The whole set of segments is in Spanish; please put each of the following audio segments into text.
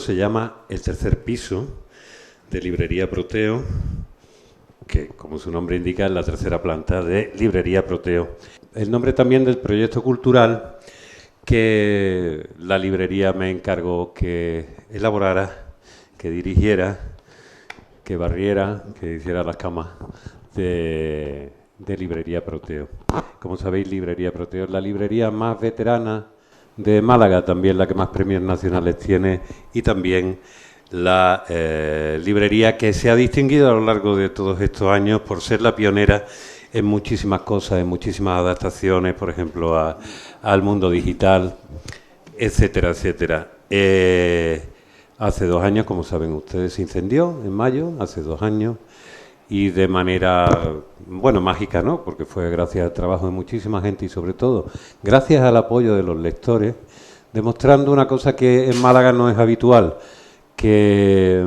se llama El tercer piso, de Librería Proteo, que, como su nombre indica, es la tercera planta de Librería Proteo. El nombre también del proyecto cultural que la librería me encargó que elaborara, que dirigiera, que barriera, que hiciera las camas de Librería Proteo. Como sabéis, Librería Proteo es la librería más veterana de Málaga, también la que más premios nacionales tiene y también la librería que se ha distinguido a lo largo de todos estos años por ser la pionera en muchísimas cosas, en muchísimas adaptaciones, por ejemplo, al mundo digital, etcétera, etcétera. Hace 2 años, como saben ustedes, se incendió en mayo, hace 2 años, y de manera, bueno, mágica, ¿no? Porque fue gracias al trabajo de muchísima gente y, sobre todo, gracias al apoyo de los lectores, demostrando una cosa que en Málaga no es habitual, que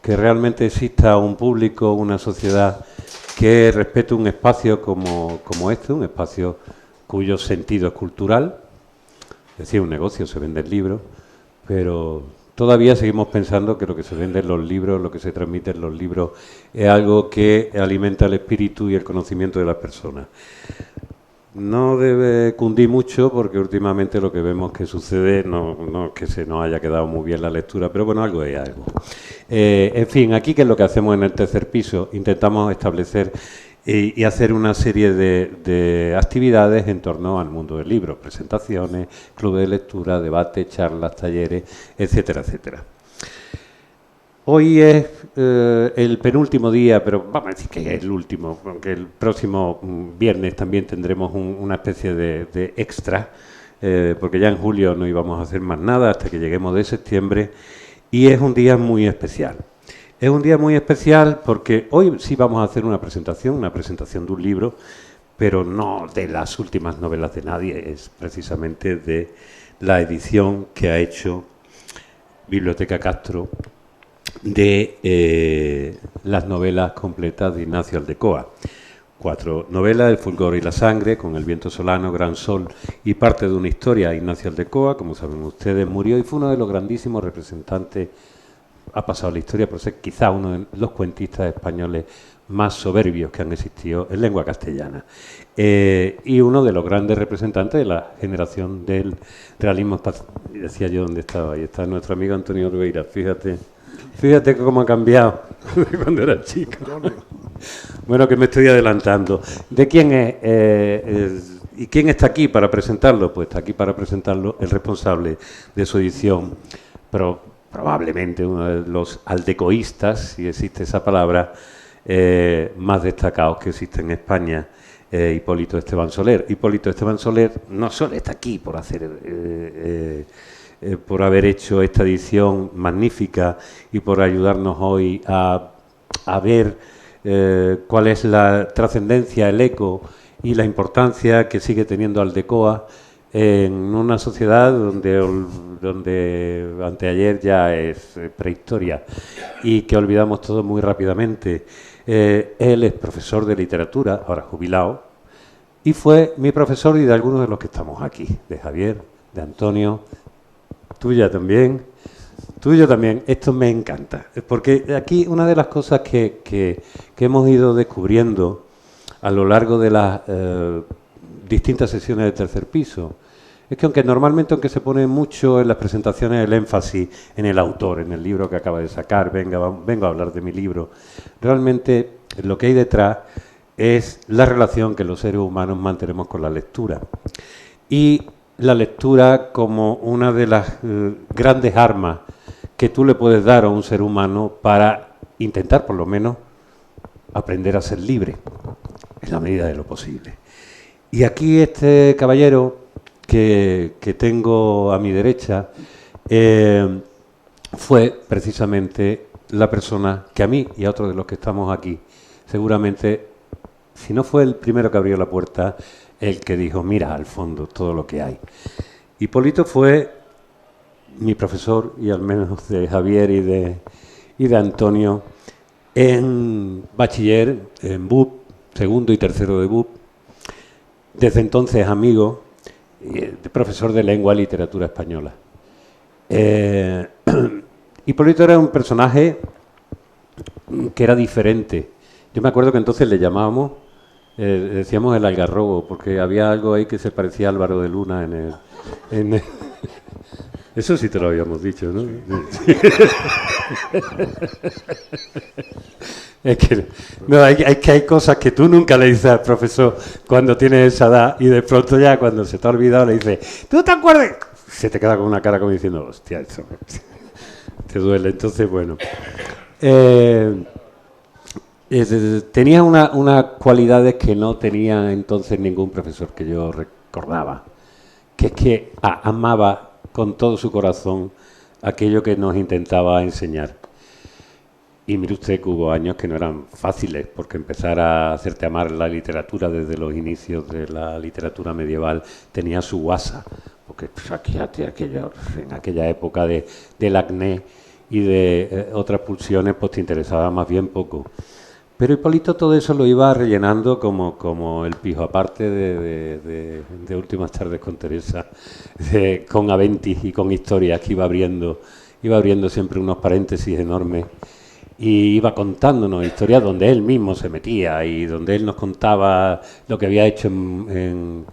realmente exista un público, una sociedad que respete un espacio como este, un espacio cuyo sentido es cultural, es decir, un negocio, se venden libros, pero todavía seguimos pensando que lo que se vende en los libros, lo que se transmite en los libros, es algo que alimenta el espíritu y el conocimiento de las personas. No debe cundir mucho porque últimamente lo que vemos que sucede no es que se nos haya quedado muy bien la lectura, pero bueno, algo es algo. En fin, aquí ¿qué es lo que hacemos en el tercer piso? Intentamos establecer y hacer una serie de actividades en torno al mundo del libro, presentaciones, clubes de lectura, debates, charlas, talleres, etcétera, etcétera. Hoy es el penúltimo día, pero vamos a decir que es el último, porque el próximo viernes también tendremos una especie de extra, porque ya en julio no íbamos a hacer más nada hasta que lleguemos de septiembre, y es un día muy especial. Es un día muy especial porque hoy sí vamos a hacer una presentación de un libro, pero no de las últimas novelas de nadie, es precisamente de la edición que ha hecho Biblioteca Castro de las novelas completas de Ignacio Aldecoa. 4 novelas, El fulgor y la sangre, Con el viento solano, Gran sol y parte de una historia. Ignacio Aldecoa, como saben ustedes, murió y fue uno de los grandísimos representantes, ha pasado la historia por ser quizá uno de los cuentistas españoles más soberbios que han existido en lengua castellana. Y uno de los grandes representantes de la generación del realismo espacial. Decía yo dónde estaba, ahí está nuestro amigo Antonio Olveira, Fíjate cómo ha cambiado cuando era chico. Bueno, que me estoy adelantando. ¿De quién es? ¿Y quién está aquí para presentarlo? Pues está aquí para presentarlo el responsable de su edición, pero probablemente uno de los aldecoístas, si existe esa palabra, más destacados que existen en España, Hipólito Esteban Soler. Hipólito Esteban Soler no solo está aquí por haber hecho esta edición magnífica y por ayudarnos hoy a ver cuál es la trascendencia, el eco y la importancia que sigue teniendo Aldecoa en una sociedad donde anteayer ya es prehistoria y que olvidamos todo muy rápidamente. Él es profesor de literatura, ahora jubilado, y fue mi profesor y de algunos de los que estamos aquí, de Javier, de Antonio, tuyo también. Esto me encanta, porque aquí una de las cosas que hemos ido descubriendo a lo largo de las distintas sesiones de tercer piso es que aunque se pone mucho en las presentaciones el énfasis en el autor, en el libro que acaba de sacar, vengo a hablar de mi libro, realmente lo que hay detrás es la relación que los seres humanos mantenemos con la lectura. Y la lectura como una de las grandes armas que tú le puedes dar a un ser humano para intentar, por lo menos, aprender a ser libre, en la medida de lo posible. Y aquí este caballero que tengo a mi derecha fue precisamente la persona que a mí y a otros de los que estamos aquí, seguramente, si no fue el primero que abrió la puerta, el que dijo, mira al fondo todo lo que hay. Hipólito fue mi profesor, y al menos de Javier y de Antonio, en bachiller, en BUP, segundo y tercero de BUP. Desde entonces amigo, profesor de lengua y literatura española. Hipólito era un personaje que era diferente. Yo me acuerdo que entonces le llamábamos, decíamos el algarrobo, porque había algo ahí que se parecía a Álvaro de Luna en el- Eso sí te lo habíamos dicho, ¿no? Es que, no, hay cosas que tú nunca le dices al profesor cuando tienes esa edad y de pronto ya cuando se te ha olvidado le dices, ¿tú te acuerdas? Se te queda con una cara como diciendo, hostia, eso te duele. Entonces, bueno. Tenía unas cualidades que no tenía entonces ningún profesor que yo recordaba, que es que amaba con todo su corazón aquello que nos intentaba enseñar. Y mire usted que hubo años que no eran fáciles, porque empezar a hacerte amar la literatura desde los inicios de la literatura medieval tenía su guasa, porque pues, en aquella época del acné y de otras pulsiones, pues te interesaba más bien poco. Pero Hipólito todo eso lo iba rellenando como el pijo, aparte de Últimas tardes con Teresa, con Aventis y con historias que iba abriendo siempre unos paréntesis enormes y iba contándonos historias donde él mismo se metía y donde él nos contaba lo que había hecho en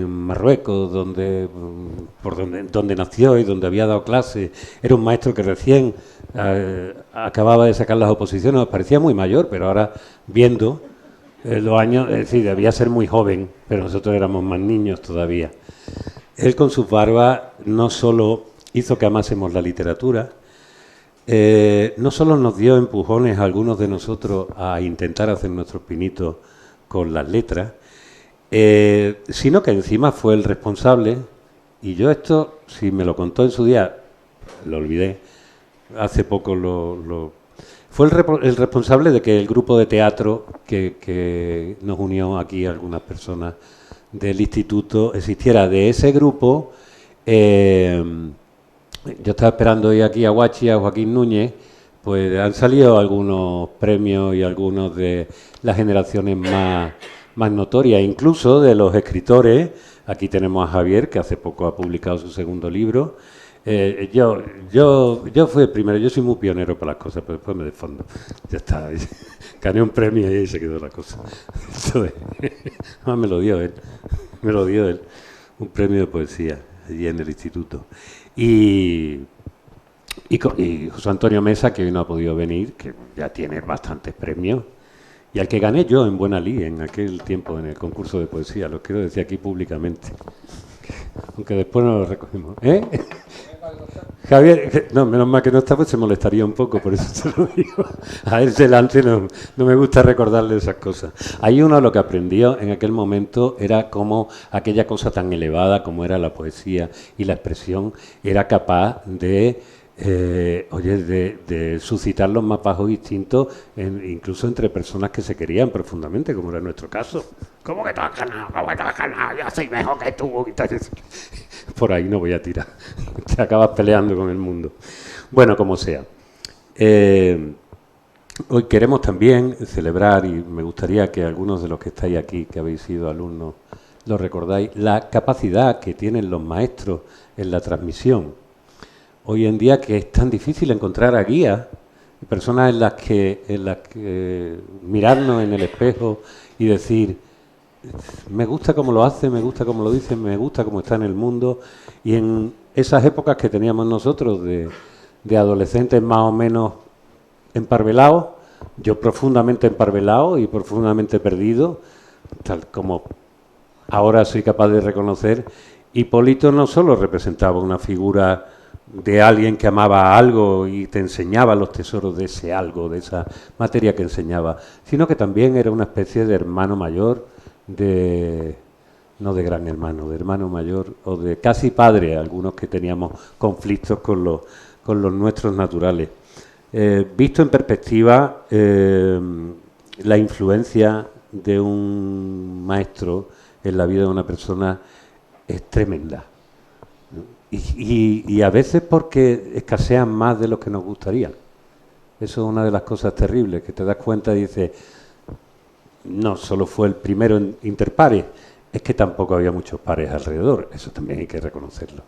Marruecos, donde nació y donde había dado clases. Era un maestro que recién acababa de sacar las oposiciones, nos parecía muy mayor, pero ahora viendo los años, es decir, debía ser muy joven, pero nosotros éramos más niños todavía. Él con sus barbas no solo hizo que amásemos la literatura, no solo nos dio empujones a algunos de nosotros a intentar hacer nuestros pinitos con las letras, sino que encima fue el responsable, y yo esto, si me lo contó en su día, lo olvidé, hace poco fue el responsable de que el grupo de teatro que nos unió aquí algunas personas del instituto existiera. De ese grupo, yo estaba esperando hoy aquí a Guachi, a Joaquín Núñez, pues han salido algunos premios y algunos de las generaciones más notorias, incluso de los escritores. Aquí tenemos a Javier, que hace poco ha publicado su segundo libro. Yo fui el primero, yo soy muy pionero para las cosas, pero después me desfondo. Ya está, gané un premio y ahí se quedó la cosa. Entonces, me lo dio él, un premio de poesía allí en el instituto. Y José Antonio Mesa, que hoy no ha podido venir, que ya tiene bastantes premios, y al que gané yo en Buena Lí en aquel tiempo en el concurso de poesía, lo quiero decir aquí públicamente, aunque después no lo recogemos. Javier, no, menos mal que no está, pues se molestaría un poco, por eso se lo digo. A él delante no me gusta recordarle esas cosas. Ahí uno lo que aprendió en aquel momento era cómo aquella cosa tan elevada como era la poesía y la expresión era capaz de suscitar los más bajos instintos, incluso entre personas que se querían profundamente, como era nuestro caso. ¿Cómo que tú has ganado? ¿Cómo que tú has ganado? Yo soy mejor que tú. Por ahí no voy a tirar. Te acabas peleando con el mundo. Bueno, como sea. Hoy queremos también celebrar, y me gustaría que algunos de los que estáis aquí, que habéis sido alumnos, lo recordáis, la capacidad que tienen los maestros en la transmisión. Hoy en día que es tan difícil encontrar a guías, personas en las que mirarnos en el espejo y decir, me gusta cómo lo hace, me gusta cómo lo dice, me gusta cómo está en el mundo. Y en esas épocas que teníamos nosotros de adolescentes más o menos emparvelados, yo profundamente emparvelado y profundamente perdido, tal como ahora soy capaz de reconocer, Hipólito no solo representaba una figura de alguien que amaba algo y te enseñaba los tesoros de ese algo, de esa materia que enseñaba, sino que también era una especie de hermano mayor, no de gran hermano, de hermano mayor o de casi padre, algunos que teníamos conflictos con los nuestros naturales. Visto en perspectiva, la influencia de un maestro en la vida de una persona es tremenda. Y a veces porque escasean más de lo que nos gustaría. Eso es una de las cosas terribles, que te das cuenta y dices, no solo fue el primero en interpares, es que tampoco había muchos pares alrededor, eso también hay que reconocerlo.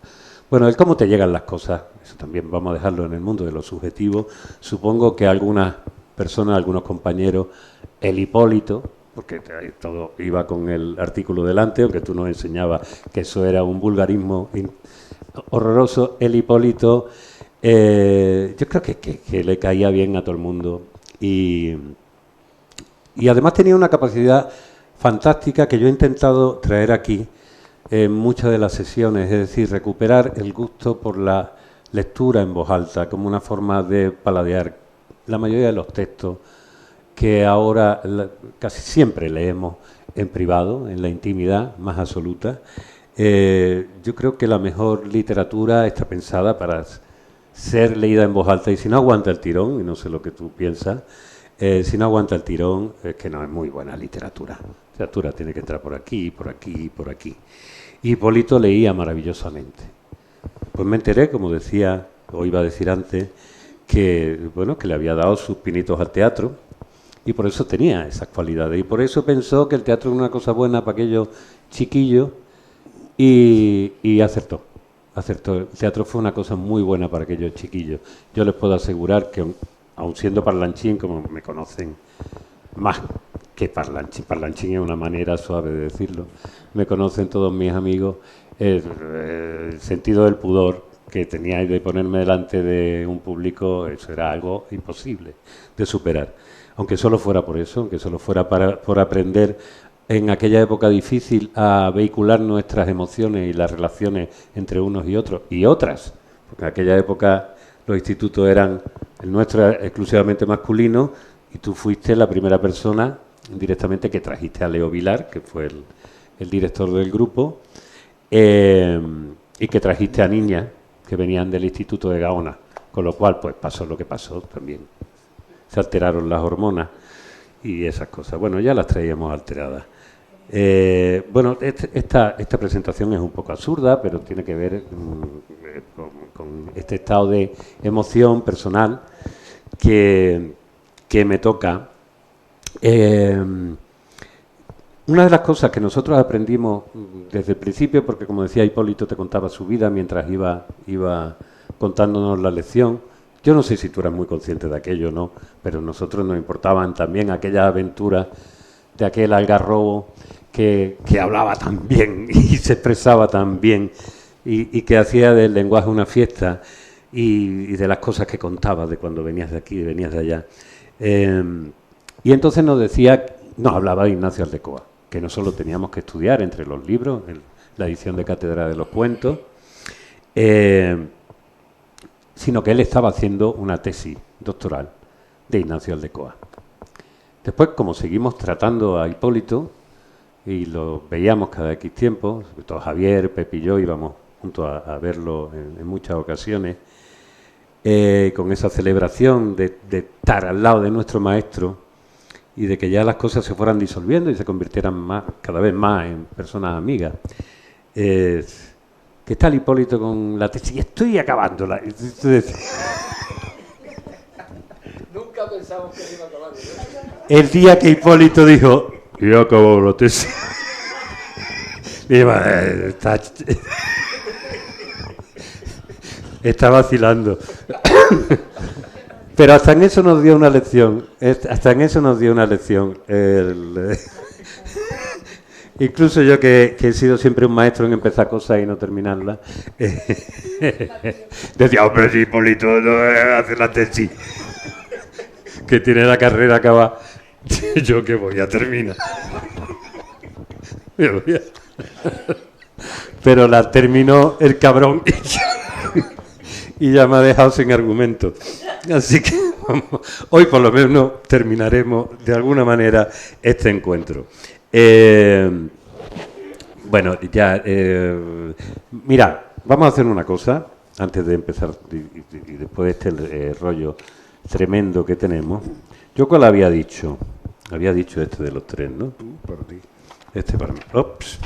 Bueno, el cómo te llegan las cosas, eso también vamos a dejarlo en el mundo de lo subjetivo. Supongo que algunas personas, algunos compañeros, el Hipólito, porque todo iba con el artículo delante, aunque tú nos enseñabas que eso era un vulgarismo horroroso, el Hipólito, yo creo que le caía bien a todo el mundo. Y además tenía una capacidad fantástica que yo he intentado traer aquí en muchas de las sesiones, es decir, recuperar el gusto por la lectura en voz alta como una forma de paladear la mayoría de los textos que ahora casi siempre leemos en privado, en la intimidad más absoluta. Yo creo que la mejor literatura está pensada para ser leída en voz alta, y si no aguanta el tirón, y no sé lo que tú piensas, si no aguanta el tirón, es que no es muy buena literatura. La literatura tiene que entrar por aquí, por aquí, por aquí. Y Hipólito leía maravillosamente. Pues me enteré, como decía, o iba a decir antes, que, bueno, que le había dado sus pinitos al teatro, y por eso tenía esas cualidades. Y por eso pensó que el teatro era una cosa buena para aquellos chiquillos, y acertó. El teatro fue una cosa muy buena para aquellos chiquillos. Yo les puedo asegurar que, aun siendo parlanchín, como me conocen más que parlanchín, parlanchín es una manera suave de decirlo, me conocen todos mis amigos, el sentido del pudor que tenía de ponerme delante de un público, eso era algo imposible de superar. Aunque solo fuera por eso, aunque solo fuera por aprender en aquella época difícil a vehicular nuestras emociones y las relaciones entre unos y otros, y otras, porque en aquella época los institutos eran, el nuestro era exclusivamente masculino, y tú fuiste la primera persona directamente que trajiste a Leo Vilar, que fue el director del grupo, y que trajiste a niñas que venían del Instituto de Gaona, con lo cual pues pasó lo que pasó también. Se alteraron las hormonas y esas cosas. Bueno, ya las traíamos alteradas. Bueno, esta presentación es un poco absurda, pero tiene que ver con este estado de emoción personal que me toca. Una de las cosas que nosotros aprendimos desde el principio, porque como decía Hipólito, te contaba su vida mientras iba contándonos la lección. Yo no sé si tú eras muy consciente de aquello o no, pero a nosotros nos importaban también aquellas aventuras de aquel algarrobo que hablaba tan bien y se expresaba tan bien y que hacía del lenguaje una fiesta y de las cosas que contaba de cuando venías de aquí y venías de allá. Y entonces nos hablaba de Ignacio Aldecoa, que no solo teníamos que estudiar entre los libros, la edición de Cátedra de los Cuentos, sino que él estaba haciendo una tesis doctoral de Ignacio Aldecoa. Después, como seguimos tratando a Hipólito, y lo veíamos cada X tiempo, sobre todo Javier, Pepe y yo íbamos juntos a verlo en muchas ocasiones, con esa celebración de estar al lado de nuestro maestro y de que ya las cosas se fueran disolviendo y se convirtieran cada vez más en personas amigas. Que está el Hipólito con la tesis y estoy acabándola. Nunca pensamos que se iba a acabar, ¿no? El día que Hipólito dijo, yo acabo la tesis. Está vacilando. Pero hasta en eso nos dio una lección. Incluso yo que he sido siempre un maestro en empezar cosas y no terminarlas, decía, hombre, si Hipólito no hace la tesis, que tiene la carrera acabada, yo que voy a terminar. Pero la terminó el cabrón y ya me ha dejado sin argumento. Así que hoy por lo menos terminaremos de alguna manera este encuentro. Bueno, ya, mirad, vamos a hacer una cosa antes de empezar y después de este rollo tremendo que tenemos. Yo cuál había dicho este de los tres, ¿no? Para ti. Este para mí. Ops,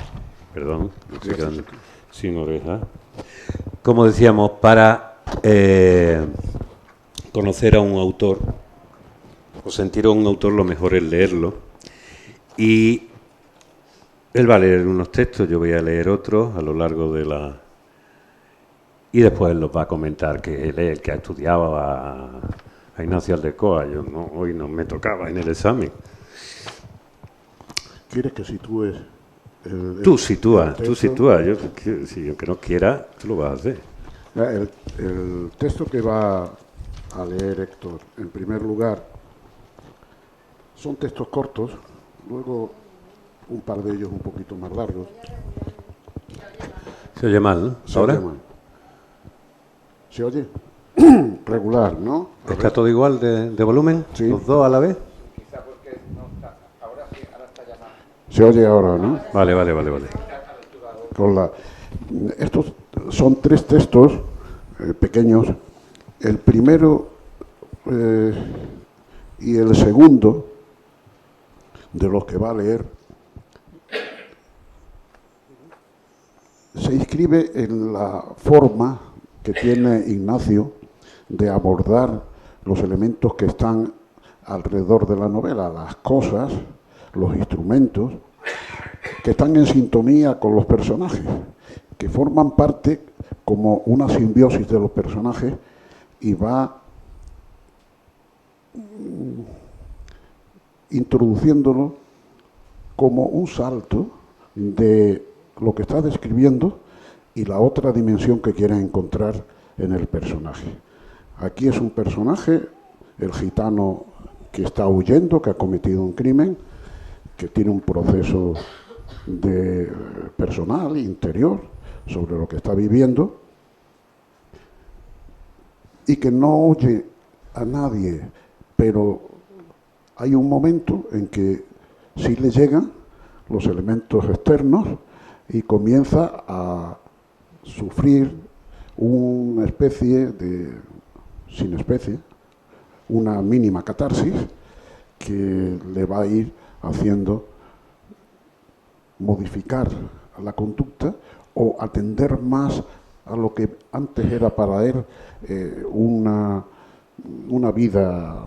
perdón, me estoy quedando sin oreja. Como decíamos, para conocer a un autor o sentir a un autor, lo mejor es leerlo. Y él va a leer unos textos, yo voy a leer otros a lo largo de la y después los va a comentar, que él es el que ha estudiado a Ignacio Aldecoa. Yo no, hoy no me tocaba en el examen. ¿Quieres que sitúes Tú sitúa. Si yo que no quiera, tú lo vas a hacer. el texto que va a leer Héctor, en primer lugar, son textos cortos, luego un par de ellos un poquito más largos. Se oye mal, ¿no? Se ¿Ahora? oye mal. ¿Se oye? Regular, ¿no? ¿Está todo igual de volumen? Sí. ¿Los dos a la vez? Quizá porque no está. Ahora sí, ahora está llamado. Se oye ahora, ¿no? Vale. Estos son tres textos pequeños. El primero y el segundo de los que va a leer se inscribe en la forma que tiene Ignacio de abordar los elementos que están alrededor de la novela, las cosas, los instrumentos, que están en sintonía con los personajes, que forman parte como una simbiosis de los personajes y va introduciéndolo como un salto de lo que está describiendo y la otra dimensión que quiere encontrar en el personaje. Aquí es un personaje, el gitano que está huyendo, que ha cometido un crimen, que tiene un proceso personal, interior, sobre lo que está viviendo, y que no oye a nadie, pero hay un momento en que sí le llegan los elementos externos y comienza a sufrir una especie una mínima catarsis que le va a ir haciendo modificar la conducta o atender más a lo que antes era para él una vida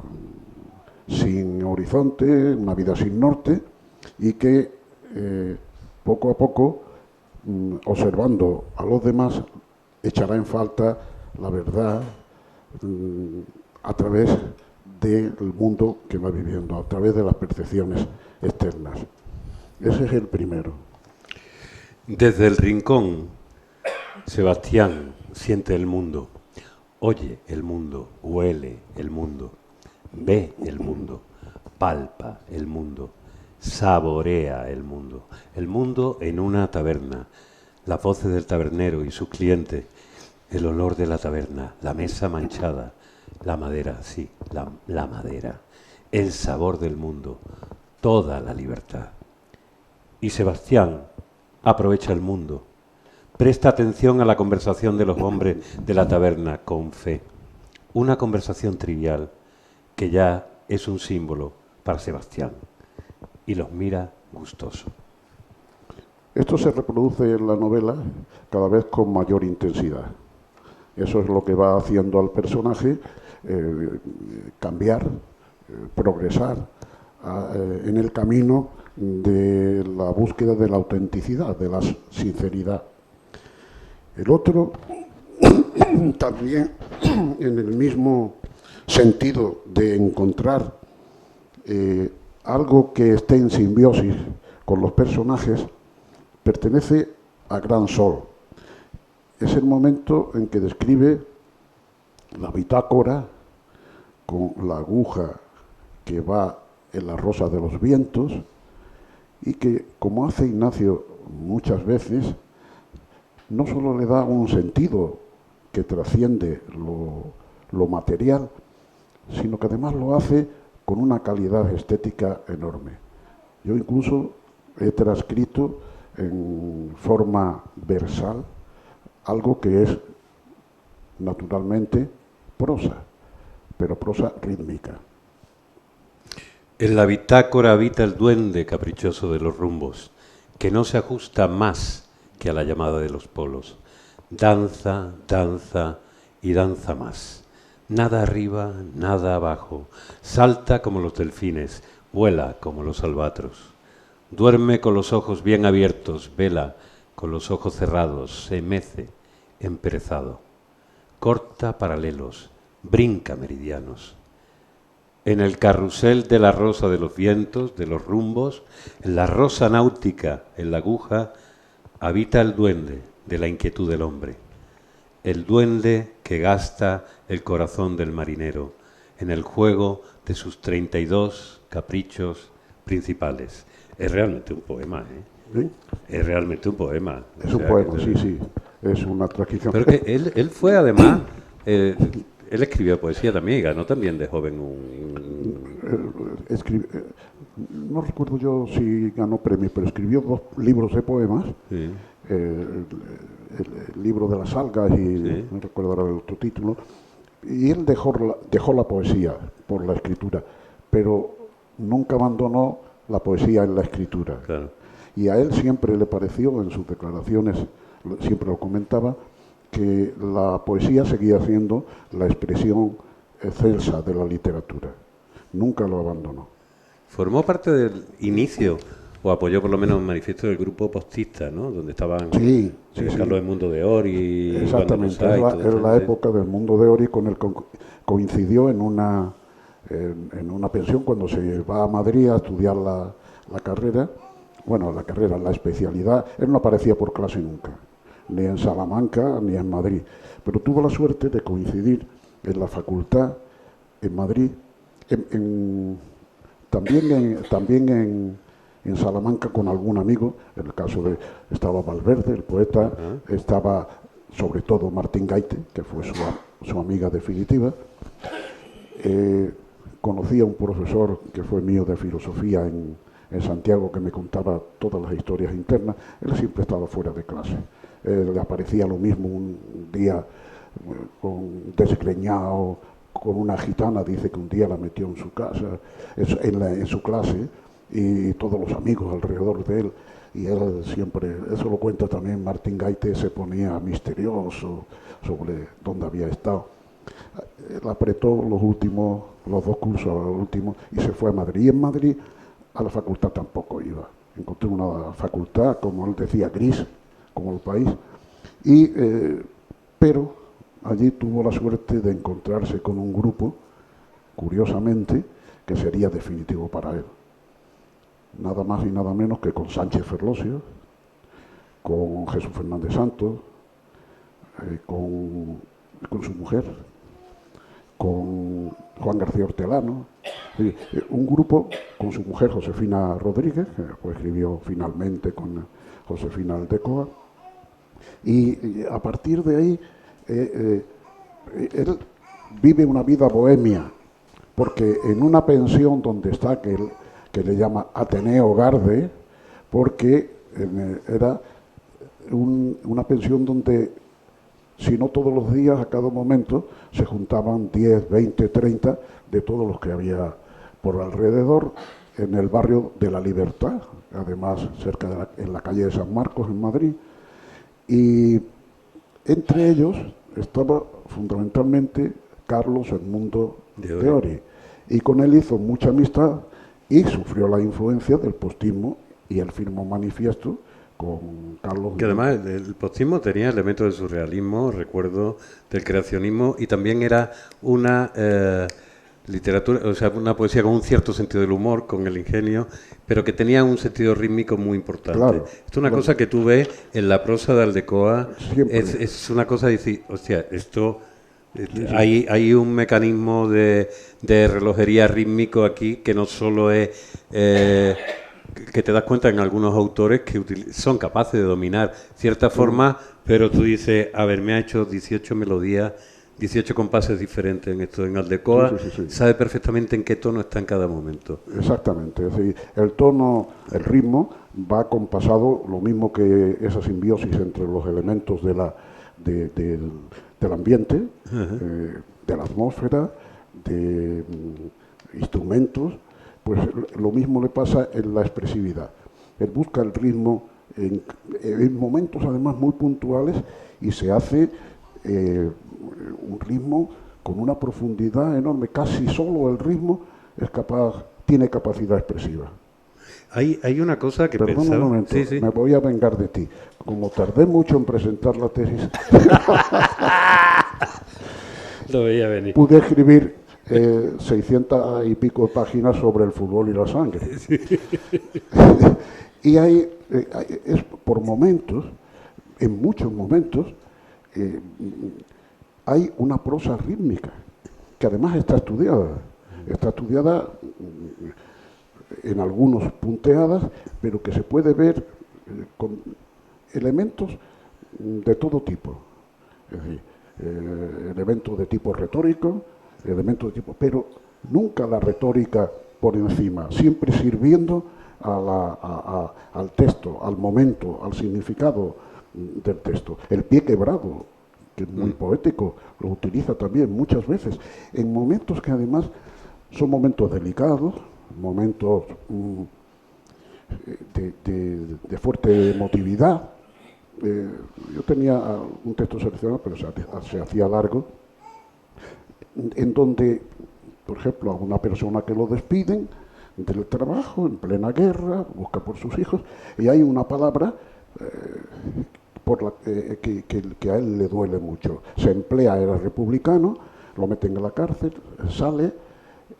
sin horizonte, una vida sin norte, y que poco a poco, observando a los demás, echará en falta la verdad a través del mundo que va viviendo, a través de las percepciones externas. Ese es el primero. Desde el rincón, Sebastián siente el mundo, oye el mundo, huele el mundo, ve el mundo, palpa el mundo, saborea el mundo en una taberna, las voces del tabernero y sus clientes, el olor de la taberna, la mesa manchada, la madera, sí, la madera, el sabor del mundo, toda la libertad. Y Sebastián aprovecha el mundo, presta atención a la conversación de los hombres de la taberna con fe, una conversación trivial que ya es un símbolo para Sebastián, y los mira gustoso. Esto se reproduce en la novela cada vez con mayor intensidad. Eso es lo que va haciendo al personaje cambiar, progresar en el camino de la búsqueda de la autenticidad, de la sinceridad. El otro, también en el mismo sentido de encontrar algo que esté en simbiosis con los personajes, pertenece a Gran Sol. Es el momento en que describe la bitácora con la aguja que va en la rosa de los vientos y que, como hace Ignacio muchas veces, no solo le da un sentido que trasciende lo material, sino que además lo hace con una calidad estética enorme. Yo incluso he transcrito en forma versal algo que es naturalmente prosa, pero prosa rítmica. En la bitácora habita el duende caprichoso de los rumbos, que no se ajusta más que a la llamada de los polos. Danza, danza y danza más. Nada arriba, nada abajo. Salta como los delfines, vuela como los albatros. Duerme con los ojos bien abiertos, vela con los ojos cerrados, se mece, emperezado. corta paralelos, brinca meridianos. En el carrusel de la rosa de los vientos, de los rumbos, en la rosa náutica, en la aguja, habita el duende de la inquietud del hombre. El duende que gasta el corazón del marinero en el juego de sus 32 caprichos principales. Es realmente un poema, ¿eh? ¿Sí? Es realmente un poema. Es un poema, sí. Es una transcripción. Pero que él fue además... él escribió poesía también, ganó también de joven no recuerdo yo si ganó premio, pero escribió 2 libros de poemas. Sí. El libro de las algas y Sí. no recuerdo ahora el otro título. Y él dejó la poesía por la escritura, pero nunca abandonó la poesía en la escritura. Claro. Y a él siempre le pareció, en sus declaraciones, siempre lo comentaba, que la poesía seguía siendo la expresión excelsa de la literatura. Nunca lo abandonó. Formó parte del inicio, o apoyó por lo menos un manifiesto del grupo postista, ¿no? Donde estaban Sí. Carlos del Mundo de Ori, Exactamente, Juan de era Rosá la y todo época del Mundo de Ori, con el coincidió en una pensión cuando se va a Madrid a estudiar la carrera. Bueno, la especialidad. Él no aparecía por clase nunca, ni en Salamanca ni en Madrid, pero tuvo la suerte de coincidir en la facultad en Madrid, también en Salamanca con algún amigo. En el caso estaba Valverde, el poeta, estaba sobre todo Martín Gaite, que fue su amiga definitiva. Conocí a un profesor que fue mío de filosofía en Santiago, que me contaba todas las historias internas. Él siempre estaba fuera de clase. Le aparecía lo mismo un día desgreñado con una gitana, dice que un día la metió en su casa, en su clase, y todos los amigos alrededor de él, y él siempre, eso lo cuenta también Martín Gaite, se ponía misterioso sobre dónde había estado. Él apretó los 2 cursos al último y se fue a Madrid. Y en Madrid a la facultad tampoco iba. Encontré una facultad, como él decía, gris, como el país, pero allí tuvo la suerte de encontrarse con un grupo, curiosamente, que sería definitivo para él. Nada más y nada menos que con Sánchez Ferlosio, con Jesús Fernández Santos, con su mujer, con Juan García Hortelano, un grupo con su mujer Josefina Rodríguez, que pues escribió finalmente con Josefina Aldecoa, y a partir de ahí él vive una vida bohemia, porque en una pensión donde está, que le llama Ateneo Garde, porque era una pensión donde, si no todos los días, a cada momento, se juntaban 10, 20, 30 de todos los que había por alrededor, en el barrio de La Libertad, además cerca en la calle de San Marcos, en Madrid. Y entre ellos estaba fundamentalmente Carlos Edmundo de Ori. Y con él hizo mucha amistad y sufrió la influencia del postismo, y él firmó un manifiesto con Carlos. Que además el postismo tenía elementos del surrealismo, recuerdo, del creacionismo, y también era una literatura, o sea, una poesía con un cierto sentido del humor, con el ingenio, pero que tenía un sentido rítmico muy importante. Claro, Esto es una cosa que tú ves en la prosa de Aldecoa, es una cosa de decir, hostia, esto... Hay un mecanismo de relojería rítmico aquí que no solo es que te das cuenta en algunos autores que son capaces de dominar cierta forma, pero tú dices, a ver, me ha hecho 18 melodías, 18 compases diferentes en esto. En Aldecoa sabe perfectamente en qué tono está en cada momento. Exactamente, es decir, el tono, el ritmo va compasado, lo mismo que esa simbiosis entre los elementos del ambiente, de la atmósfera, de instrumentos, pues lo mismo le pasa en la expresividad. Él busca el ritmo en momentos además muy puntuales, y se hace un ritmo con una profundidad enorme. Casi solo el ritmo tiene capacidad expresiva. Hay una cosa que Perdón pensaba... un momento, Sí, sí. me voy a vengar de ti. Como tardé mucho en presentar la tesis... Lo veía venir. pude escribir 600 y pico páginas sobre el fútbol y la sangre. Y es por momentos, en muchos momentos, hay una prosa rítmica, que además está estudiada. Está estudiada en algunos punteadas, pero que se puede ver con elementos de todo tipo. Es decir, elementos de tipo retórico, elementos de tipo, pero nunca la retórica por encima, siempre sirviendo al texto, al momento, al significado del texto. El pie quebrado, que es muy poético, lo utiliza también muchas veces, en momentos que además son momentos delicados, momentos de fuerte emotividad. Yo tenía un texto seleccionado, pero se hacía largo, en donde, por ejemplo, a una persona que lo despiden del trabajo, en plena guerra, busca por sus hijos, y hay una palabra que a él le duele mucho. Se emplea, era republicano, lo meten en la cárcel, sale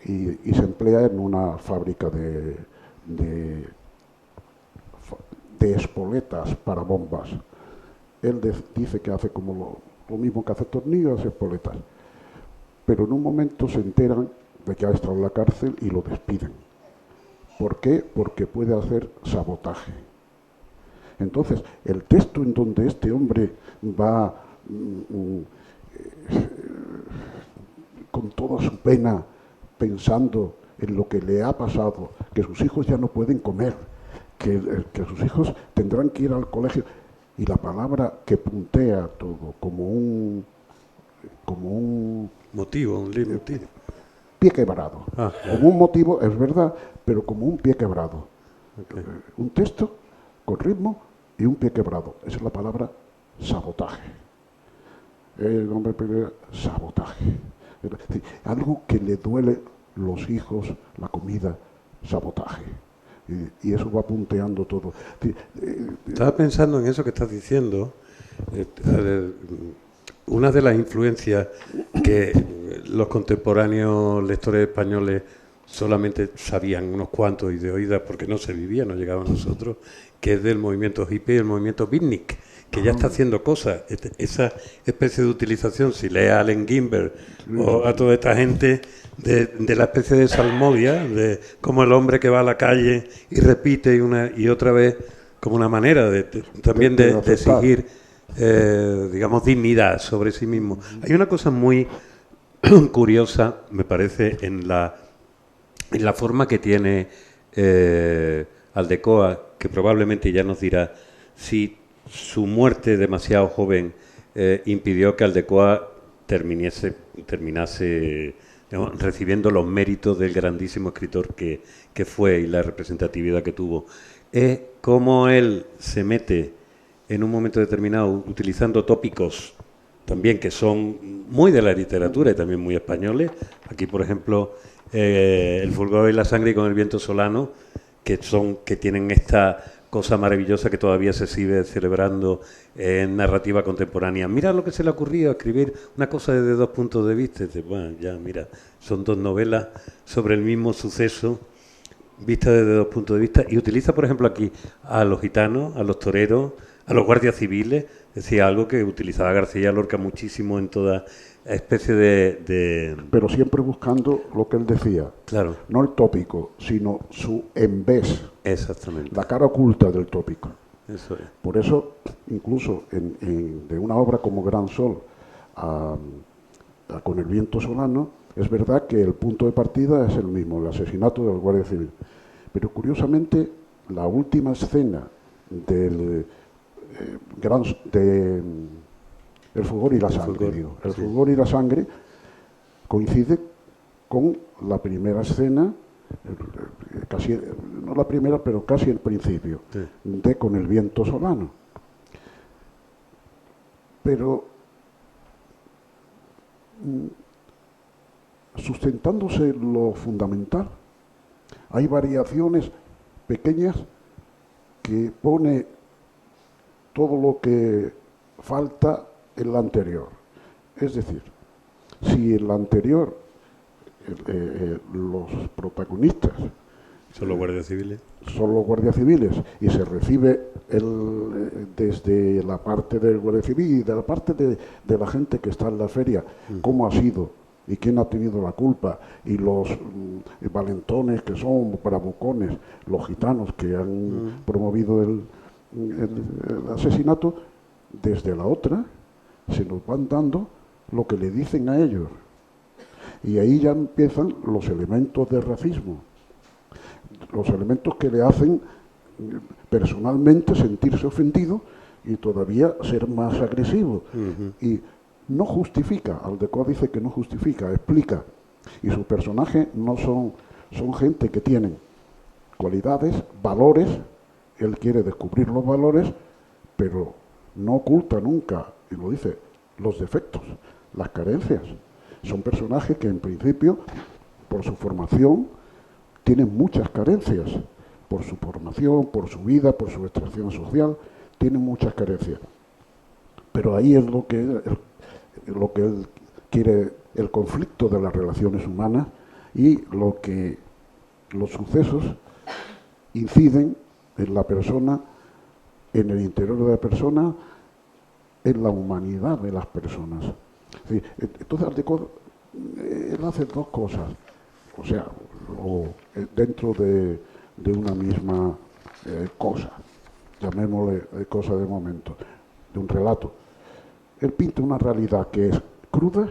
y se emplea en una fábrica de espoletas para bombas. Él dice que hace como lo mismo que hace tornillos, hace espoletas. Pero en un momento se enteran de que ha estado en la cárcel y lo despiden. ¿Por qué? Porque puede hacer sabotaje. Entonces, el texto en donde este hombre va con toda su pena pensando en lo que le ha pasado, que sus hijos ya no pueden comer, que sus hijos tendrán que ir al colegio, y la palabra que puntea todo como un motivo, un leitmotiv. Pie quebrado. Como un motivo, es verdad, pero como un pie quebrado. Okay. Un texto con ritmo y un pie quebrado. Esa es la palabra sabotaje. El nombre sabotaje. Es decir, algo que le duele los hijos, la comida, sabotaje. Y eso va punteando todo. Estaba pensando en eso que estás diciendo. Una de las influencias que los contemporáneos lectores españoles solamente sabían unos cuantos y de oídas porque no se vivía, no llegaba a nosotros, que es del movimiento hippie y el movimiento beatnik, que ya está haciendo cosas. Esa especie de utilización, si lees a Allen Ginsberg o a toda esta gente, de la especie de salmodia, de como el hombre que va a la calle y repite una y otra vez, como una manera también de exigir, digamos, dignidad sobre sí mismo. Hay una cosa muy curiosa, me parece, en la forma que tiene Aldecoa, que probablemente ya nos dirá si su muerte demasiado joven impidió que Aldecoa terminase digamos, recibiendo los méritos del grandísimo escritor que fue y la representatividad que tuvo. Es cómo él se mete en un momento determinado utilizando tópicos también que son muy de la literatura y también muy españoles. Aquí, por ejemplo, el fulgor y la sangre con el viento solano, que tienen esta cosa maravillosa que todavía se sigue celebrando en narrativa contemporánea. Mira lo que se le ha ocurrido, escribir una cosa desde dos puntos de vista. Bueno, ya, mira, son dos novelas sobre el mismo suceso, vistas desde dos puntos de vista, y utiliza, por ejemplo, aquí a los gitanos, a los toreros, a los guardias civiles, es decir, algo que utilizaba García Lorca muchísimo en toda especie de... Pero siempre buscando lo que él decía. Claro. No el tópico, sino su en vez. Exactamente. La cara oculta del tópico. Eso es. Por eso, incluso de una obra como Gran Sol con el viento solano, es verdad que el punto de partida es el mismo, el asesinato del guardia civil. Pero curiosamente, la última escena del El fulgor y la sangre, El fulgor y la sangre coincide con la primera escena, casi, no la primera, pero casi el principio, de Con el viento solano. Pero sustentándose lo fundamental, hay variaciones pequeñas que pone todo lo que falta en la anterior. Es decir, Si en la anterior los protagonistas ¿Son los guardias civiles? son los guardias civiles y se recibe desde la parte del guardia civil y de la parte de la gente que está en la feria, cómo ha sido y quién ha tenido la culpa, y los valentones que son bravucones, los gitanos que han promovido el asesinato, desde la otra se nos van dando lo que le dicen a ellos. Y ahí ya empiezan los elementos de racismo, los elementos que le hacen personalmente sentirse ofendido y todavía ser más agresivo. Y no justifica, Aldecoa dice que no justifica, explica. Y sus personajes no son gente que tienen cualidades, valores, él quiere descubrir los valores, pero no oculta nunca, y lo dice, los defectos, las carencias. Son personajes que en principio, por su formación, tienen muchas carencias. Por su formación, por su vida, por su extracción social, tienen muchas carencias. Pero ahí es lo que él quiere, el conflicto de las relaciones humanas y lo que los sucesos inciden en la persona, en el interior de la persona, en la humanidad de las personas. Sí, entonces, Aldecoa, él hace dos cosas, o sea, dentro de una misma cosa, llamémosle cosa de momento, de un relato. Él pinta una realidad que es cruda,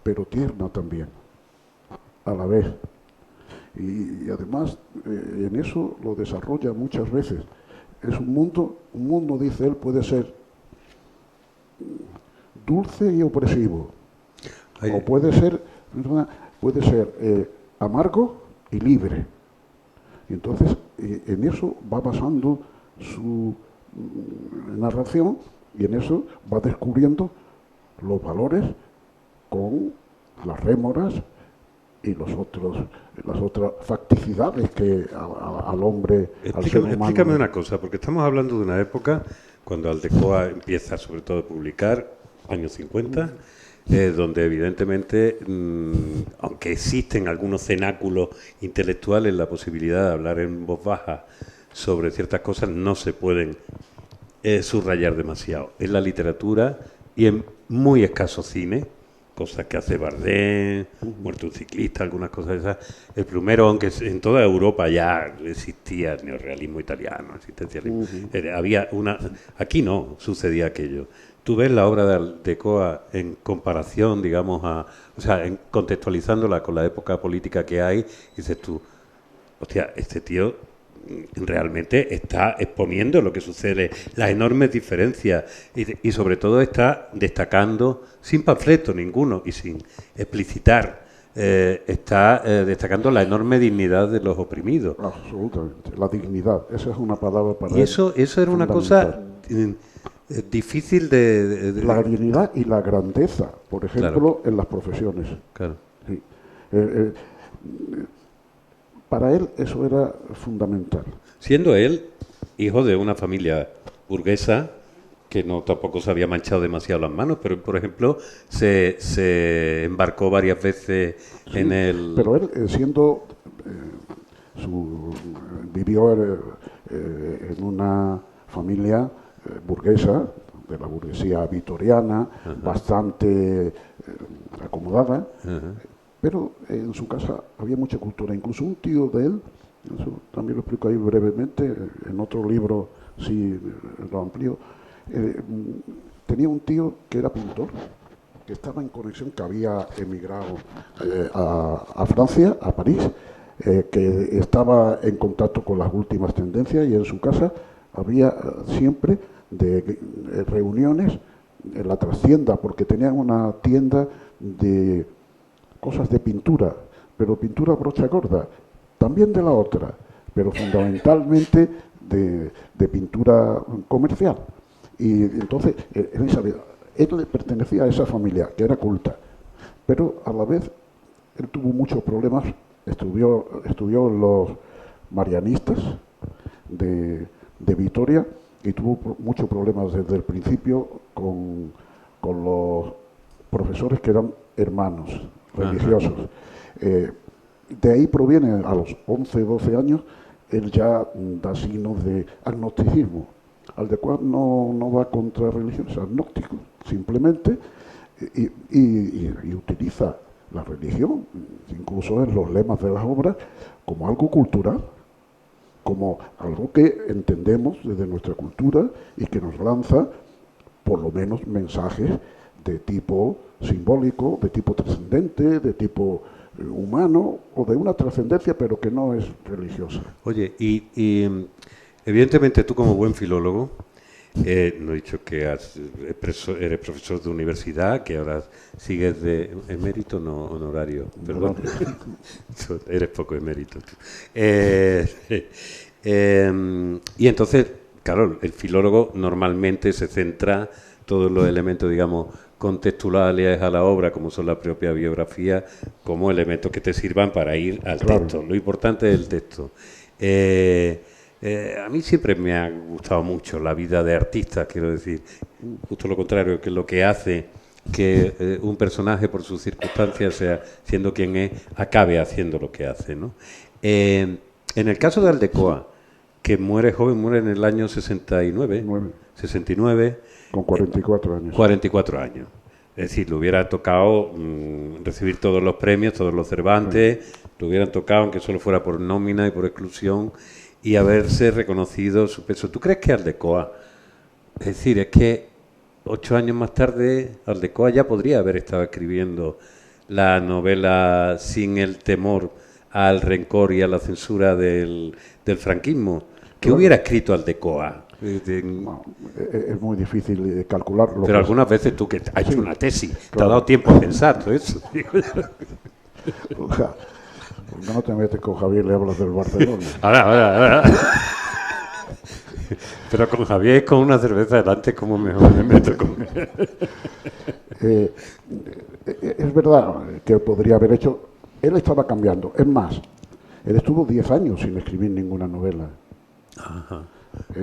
pero tierna también, a la vez. Y además, en eso lo desarrolla muchas veces. Es un mundo, dice él, puede ser dulce y opresivo, o puede ser amargo y libre. Y entonces en eso va basando su narración y en eso va descubriendo los valores con las rémoras y las otras facticidades que al hombre, al ser humano. Explícame una cosa, porque estamos hablando de una época cuando Aldecoa empieza sobre todo a publicar, años 50, donde evidentemente, aunque existen algunos cenáculos intelectuales, la posibilidad de hablar en voz baja sobre ciertas cosas no se pueden subrayar demasiado. En la literatura y en muy escaso cine, cosas que hace Bardem, Muerto un ciclista, algunas cosas de esas. El primero, aunque en toda Europa ya existía el neorrealismo italiano, el existencialismo, había una... Aquí no sucedía aquello. Tú ves la obra de Aldecoa en comparación, digamos, contextualizándola con la época política que hay, y dices tú, hostia, este tío realmente está exponiendo lo que sucede, las enormes diferencias, y sobre todo está destacando, sin panfleto ninguno y sin explicitar, está destacando la enorme dignidad de los oprimidos. Absolutamente, la dignidad, esa es una palabra para y eso era una cosa difícil de... La dignidad y la grandeza, por ejemplo, en las profesiones. Claro. Sí. Para él eso era fundamental. Siendo él hijo de una familia burguesa que no tampoco se había manchado demasiado las manos, pero por ejemplo se embarcó varias veces en el... Pero él vivió en una familia burguesa, de la burguesía vitoriana, bastante acomodada, pero en su casa había mucha cultura. Incluso un tío de él, eso también lo explico ahí brevemente, en otro libro sí lo amplío, tenía un tío que era pintor, que estaba en conexión, que había emigrado a Francia, a París, que estaba en contacto con las últimas tendencias, y en su casa había siempre reuniones en la trastienda, porque tenían una tienda de cosas de pintura, pero pintura brocha gorda, también de la otra, pero fundamentalmente de pintura comercial. Y entonces él pertenecía a esa familia, que era culta, pero a la vez él tuvo muchos problemas, estudió en los marianistas de Vitoria, y tuvo muchos problemas desde el principio con los profesores que eran hermanos religiosos. De ahí proviene, a los 11, 12 años, él ya da signos de agnosticismo. Aldecoa no va contra religión, es agnóstico, simplemente, y utiliza la religión, incluso en los lemas de las obras, como algo cultural, como algo que entendemos desde nuestra cultura y que nos lanza, por lo menos, mensajes de tipo simbólico, de tipo trascendente, de tipo humano, o de una trascendencia, pero que no es religiosa. Oye, y evidentemente tú como buen filólogo, no he dicho que eres profesor de universidad, que ahora sigues de emérito, no honorario, perdón. Eres poco emérito tú. Y entonces, claro, el filólogo normalmente se centra todos los elementos, digamos, contextuales a la obra, como son la propia biografía, como elementos que te sirvan para ir al texto. Lo importante es el texto. A mí siempre me ha gustado mucho la vida de artistas, quiero decir, justo lo contrario, que lo que hace que un personaje por sus circunstancias, sea siendo quien es, acabe haciendo lo que hace, ¿no? En el caso de Aldecoa, que muere joven, muere en el año 69, 69, con 44 años. 44 años. Es decir, le hubiera tocado recibir todos los premios, todos los Cervantes, le hubieran tocado, aunque solo fuera por nómina y por exclusión, y haberse reconocido su peso. ¿Tú crees que Aldecoa, es decir, es que 8 años más tarde, Aldecoa ya podría haber estado escribiendo la novela sin el temor al rencor y a la censura del franquismo? ¿Qué hubiera escrito Aldecoa? No, es muy difícil calcularlo. Pero algunas veces tú que has hecho una tesis, te ha dado tiempo a pensar todo eso. No te metes con Javier, le hablas del Barcelona. Ahora. Pero con Javier, con una cerveza delante, como mejor me meto con él. Es verdad que podría haber hecho. Él estaba cambiando. Es más, él estuvo 10 años sin escribir ninguna novela. Ajá.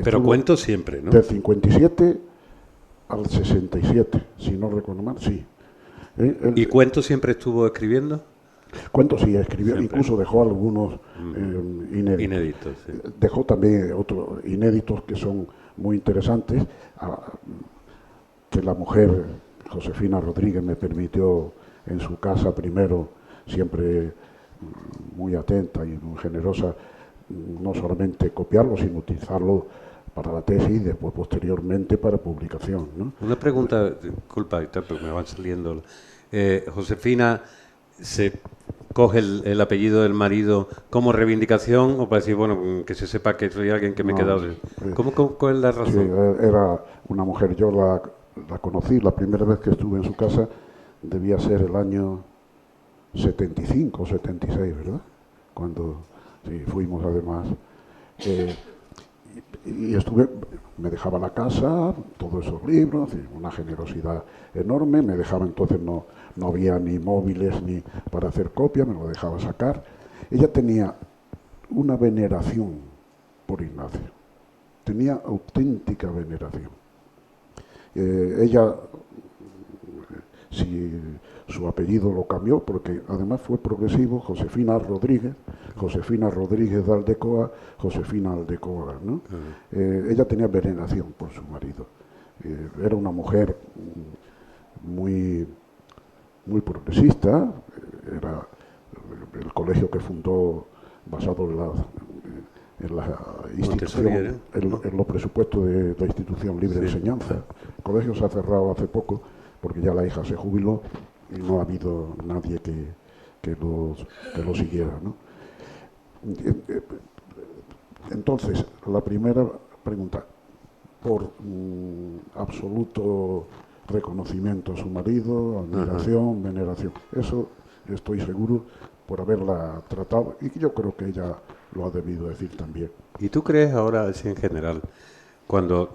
Pero cuento siempre, ¿no? Del 57 al 67, si no recuerdo mal, sí. ¿Y cuento siempre estuvo escribiendo? Cuentos sí, escribió, siempre. Incluso dejó algunos inéditos. Sí. Dejó también otros inéditos que son muy interesantes, que la mujer, Josefina Rodríguez, me permitió en su casa primero, siempre muy atenta y muy generosa, no solamente copiarlo, sino utilizarlo para la tesis y después posteriormente para publicación, ¿no? Una pregunta, disculpa, me van saliendo. Josefina, ¿se coge el apellido del marido como reivindicación o para decir, bueno, que se sepa que soy alguien que me he quedado? ¿Cuál es la razón? Sí, era una mujer, yo la conocí, la primera vez que estuve en su casa debía ser el año 75 o 76, ¿verdad? Cuando fuimos además. Y estuve, me dejaba la casa, todos esos libros, una generosidad enorme, me dejaba, entonces no había ni móviles ni para hacer copia, me lo dejaba sacar. Ella tenía una veneración por Ignacio, tenía auténtica veneración. Ella, si su apellido lo cambió, porque además fue progresivo, Josefina Rodríguez de Aldecoa, Josefina Aldecoa, ¿no? Ella tenía veneración por su marido. Era una mujer muy progresista, era el colegio que fundó basado en la institución, en los presupuestos de la institución libre de enseñanza. El colegio se ha cerrado hace poco porque ya la hija se jubiló y no ha habido nadie que lo siguiera, ¿no? Entonces, la primera pregunta, por absoluto reconocimiento a su marido, admiración, veneración. Eso estoy seguro por haberla tratado y yo creo que ella lo ha debido decir también. ¿Y tú crees ahora, así en general, cuando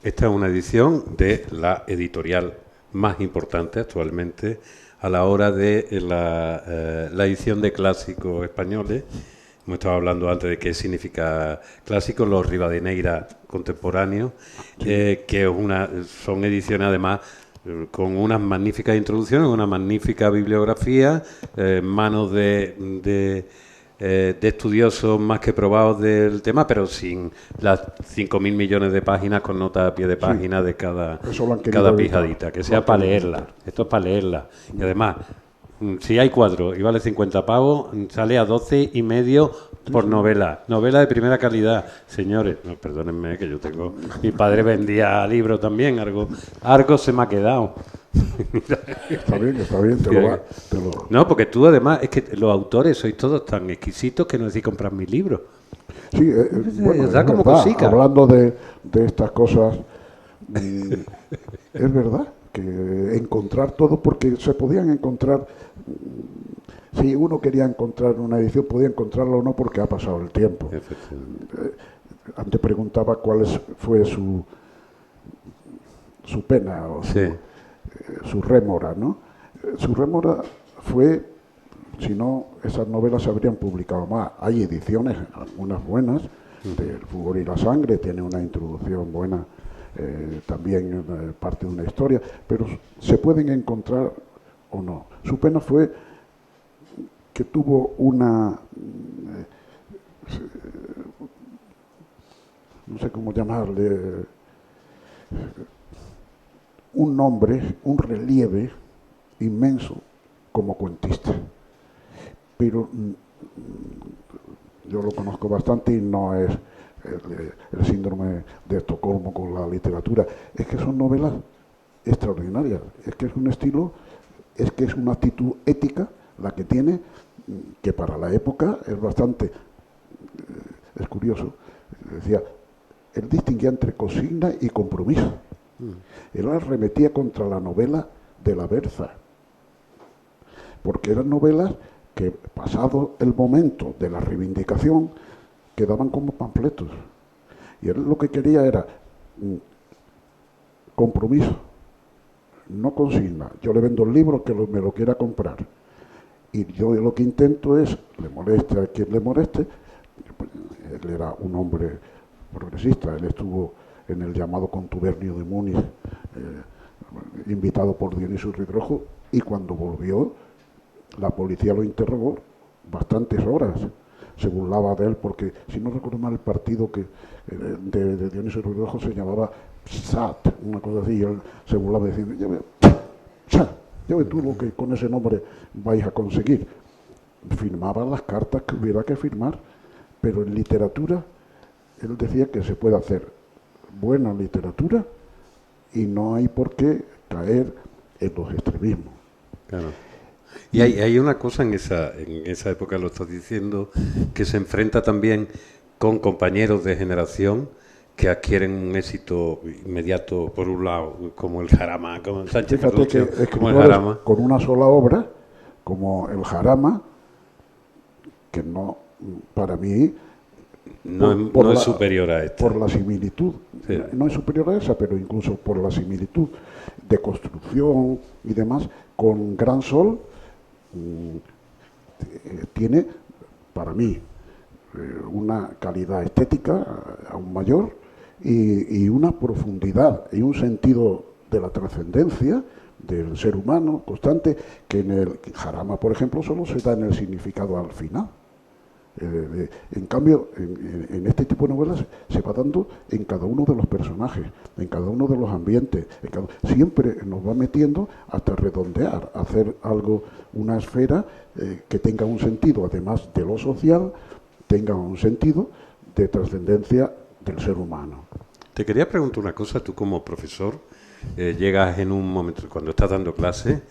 esta es una edición de la editorial más importante actualmente a la hora de la edición de clásicos españoles? Hemos estado hablando antes de qué significa clásico, los Rivadeneira contemporáneos, que son ediciones además con unas magníficas introducciones, una magnífica bibliografía, manos de estudiosos más que probados del tema, pero sin las 5.000 millones de páginas con notas a pie de página de cada pijadita, que sea para leerla. Esto es para leerla. Y además, si hay 4 y vale 50 pavos, sale a 12,5 por novela. Novela de primera calidad. Señores, no, perdónenme que yo tengo... Mi padre vendía libros también, algo se me ha quedado. Está bien, te lo... No, porque tú además, es que los autores sois todos tan exquisitos que no decís comprar mis libros. Sí, bueno, da como verdad, cosica. hablando de estas cosas, es verdad que encontrar todo, porque se podían encontrar, si uno quería encontrar una edición, podía encontrarla o no, porque ha pasado el tiempo. Antes preguntaba cuál fue su pena o su rémora, ¿no? Su rémora fue, si no, esas novelas se habrían publicado más. Hay ediciones, algunas buenas, del Fulgor y la Sangre, tiene una introducción buena, también parte de una historia, pero se pueden encontrar o no. Su pena fue que tuvo una, no sé cómo llamarle, un nombre, un relieve inmenso como cuentista. Pero yo lo conozco bastante y no es el síndrome de Estocolmo con la literatura. Es que son novelas extraordinarias. Es que es un estilo, es que es una actitud ética la que tiene, que para la época es bastante... es curioso. Decía, él distinguía entre consigna y compromiso. Él arremetía contra la novela de la Berza, porque eran novelas que, pasado el momento de la reivindicación, quedaban como panfletos. Y él lo que quería era compromiso, no consigna. Yo le vendo el libro que me lo quiera comprar. Y yo lo que intento es, le moleste a quien le moleste, él era un hombre progresista, él estuvo en el llamado contubernio de Múnich, invitado por Dionisio Ridrojo, y cuando volvió, la policía lo interrogó bastantes horas. Se burlaba de él porque, si no recuerdo mal, el partido de Dionisio Ridrojo se llamaba SAT, una cosa así, y él se burlaba diciendo, ya ve tú lo que con ese nombre vais a conseguir. Firmaba las cartas que hubiera que firmar, pero en literatura, él decía que se puede hacer buena literatura y no hay por qué caer en los extremismos. Claro. Y hay una cosa en esa época, lo estás diciendo, que se enfrenta también con compañeros de generación que adquieren un éxito inmediato, por un lado, como el Jarama, como el Sánchez Ferruccio, como el Jarama. Con una sola obra, como el Jarama, que no, para mí... No es superior a esta. Por la similitud. Sí. No es superior a esa, pero incluso por la similitud de construcción y demás, con Gran Sol tiene, para mí, una calidad estética aún mayor y una profundidad y un sentido de la trascendencia del ser humano constante, que en el Jarama, por ejemplo, solo se da en el significado al final. En cambio, en este tipo de novelas se va dando en cada uno de los personajes, en cada uno de los ambientes. Siempre nos va metiendo hasta redondear, hacer algo, una esfera que tenga un sentido, además de lo social, tenga un sentido de trascendencia del ser humano. Te quería preguntar una cosa, tú como profesor, llegas en un momento, cuando estás dando clase,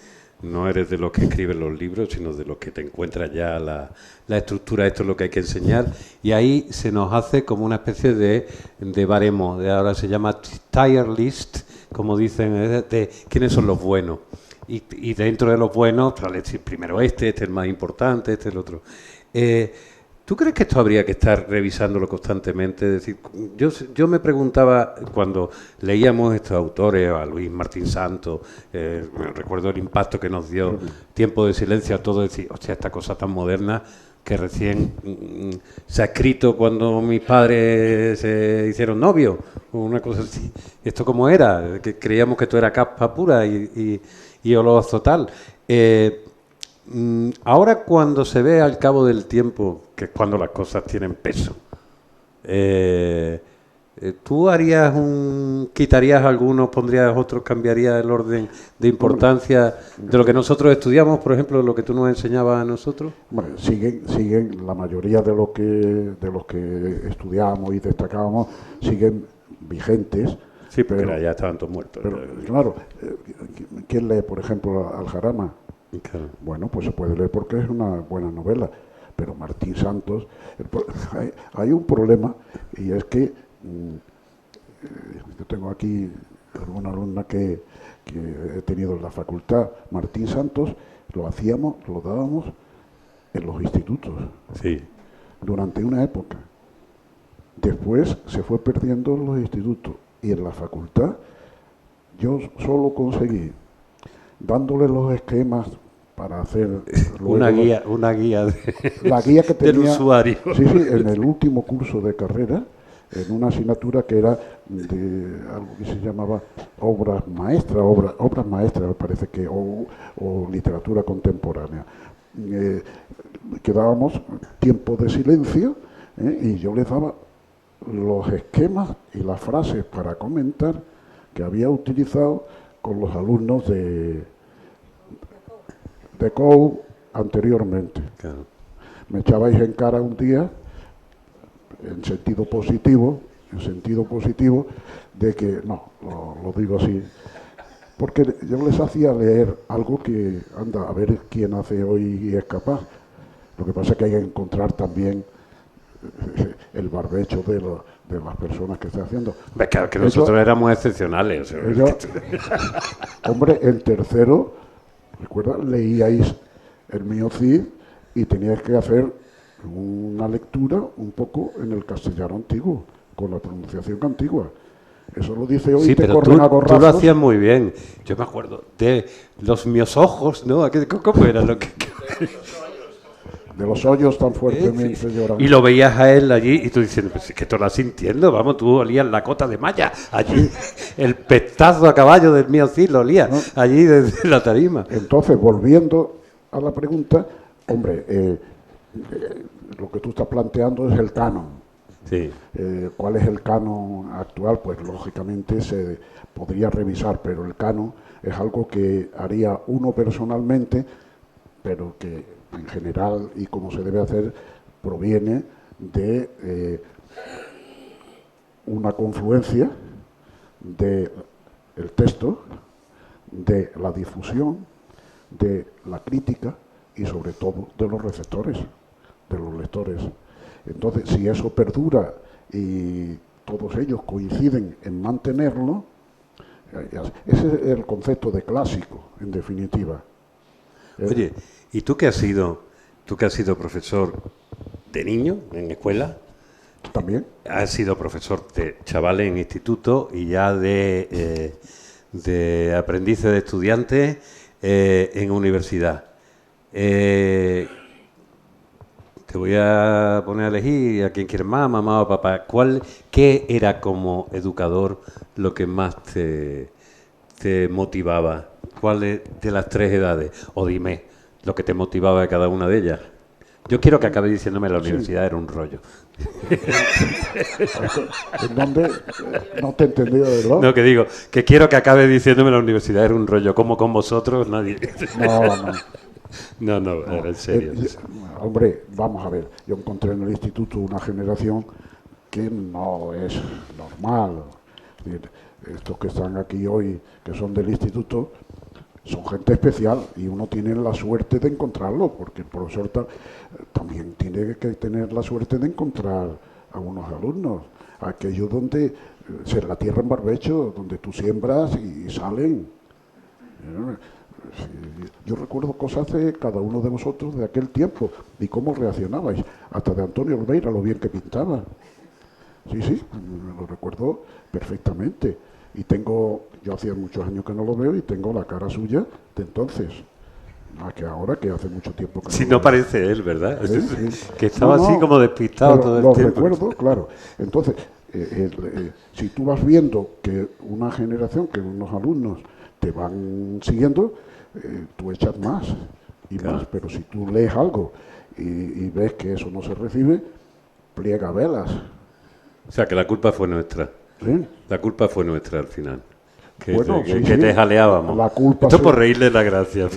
no eres de los que escriben los libros, sino de los que te encuentras ya la estructura, esto es lo que hay que enseñar, y ahí se nos hace como una especie de baremo, ahora se llama tier list, como dicen, de quiénes son los buenos. Y dentro de los buenos, primero este es el más importante, este es el otro. ¿Tú crees que esto habría que estar revisándolo constantemente? Es decir, yo me preguntaba cuando leíamos estos autores, a Luis Martín Santos, recuerdo el impacto que nos dio Tiempo de Silencio a todo, decir, hostia, esta cosa tan moderna que recién se ha escrito cuando mis padres se hicieron novios, o una cosa así. ¿Esto cómo era? Que creíamos que esto era caspa pura y olozo tal. Ahora cuando se ve al cabo del tiempo, que es cuando las cosas tienen peso, ¿tú quitarías algunos, pondrías otros, cambiarías el orden de importancia de lo que nosotros estudiamos, por ejemplo, lo que tú nos enseñabas a nosotros? Bueno, siguen la mayoría de los que estudiamos y destacábamos siguen vigentes. Sí, pero ya estaban todos muertos. Pero, claro, ¿quién lee, por ejemplo, Al-Jarama? Claro. Bueno, pues se puede leer porque es una buena novela, pero Martín Santos, hay un problema, y es que yo tengo aquí alguna alumna que he tenido en la facultad. Martín Santos lo dábamos en los institutos, sí, durante una época. Después se fue perdiendo en los institutos, y en la facultad yo solo conseguí, dándole los esquemas para hacer una guía la guía que tenía, del usuario. Sí, en el último curso de carrera, en una asignatura que era de algo que se llamaba obras maestras, me parece que, o literatura contemporánea. Quedábamos tiempo de silencio, y yo les daba los esquemas y las frases para comentar que había utilizado con los alumnos de COU anteriormente. Claro. Me echabais en cara un día, en sentido positivo, de que, no, lo digo así, porque yo les hacía leer algo que, anda, a ver quién hace hoy y es capaz. Lo que pasa es que hay que encontrar también el barbecho de las personas que está haciendo. Claro, que nosotros éramos excepcionales. O sea, hombre, en tercero, recuerda, leíais el mío Cid y teníais que hacer una lectura un poco en el castellano antiguo, con la pronunciación antigua. Eso lo dice hoy, sí, te pero corren a gorrazos. tú lo hacías muy bien. Yo me acuerdo de los míos ojos, ¿no? ¿Cómo era lo que...? De los hoyos tan fuertemente lloran. Y lo veías a él allí y tú diciendo, pues es que tú lo estás sintiendo, vamos, tú olías la cota de malla allí, el pestazo a caballo del mío Cid lo olías, ¿no? Allí desde la tarima. Entonces, volviendo a la pregunta, hombre, lo que tú estás planteando es el canon. Sí. ¿Cuál es el canon actual? Pues lógicamente se podría revisar, pero el canon es algo que haría uno personalmente, pero que en general, y como se debe hacer, proviene de una confluencia del texto, de la difusión, de la crítica y sobre todo de los receptores, de los lectores. Entonces, si eso perdura y todos ellos coinciden en mantenerlo, ese es el concepto de clásico, en definitiva. Oye, ¿y tú que has sido profesor de niño en escuela? También. Has sido profesor de chavales en instituto y ya de aprendices de estudiantes en universidad. Te voy a poner a elegir a quien quieres más, mamá o papá. ¿Qué era como educador lo que más te motivaba? ¿Cuál de las tres edades? O dime lo que te motivaba de cada una de ellas. Yo quiero que acabe diciéndome la universidad era un rollo. ¿En dónde? No te he entendido, ¿verdad? No, que digo, que quiero que acabe diciéndome la universidad era un rollo. Como con vosotros, nadie. No, era en serio. Hombre, vamos a ver. Yo encontré en el instituto una generación que no es normal. Estos que están aquí hoy, que son del instituto, son gente especial y uno tiene la suerte de encontrarlo, porque el profesor también tiene que tener la suerte de encontrar a unos alumnos, aquellos donde se la tierra en barbecho, donde tú siembras y salen. Yo recuerdo cosas de cada uno de vosotros de aquel tiempo y cómo reaccionabais, hasta de Antonio Olveira, lo bien que pintaba. Sí, lo recuerdo perfectamente. Y yo hacía muchos años que no lo veo y tengo la cara suya de entonces. Más que ahora, que hace mucho tiempo que no lo veo. No parece él, ¿verdad? Sí. Que estaba así como despistado todo el tiempo. Lo recuerdo, claro. Entonces, Si tú vas viendo que una generación, que unos alumnos te van siguiendo, tú echas más y Claro. más. Pero si tú lees algo y ves que eso no se recibe, pliega velas. O sea, que la culpa fue nuestra. ¿Sí? La culpa fue nuestra al final. Que, Bueno, que, sí, que sí. te jaleábamos. La culpa Esto sí. por reírle la gracia.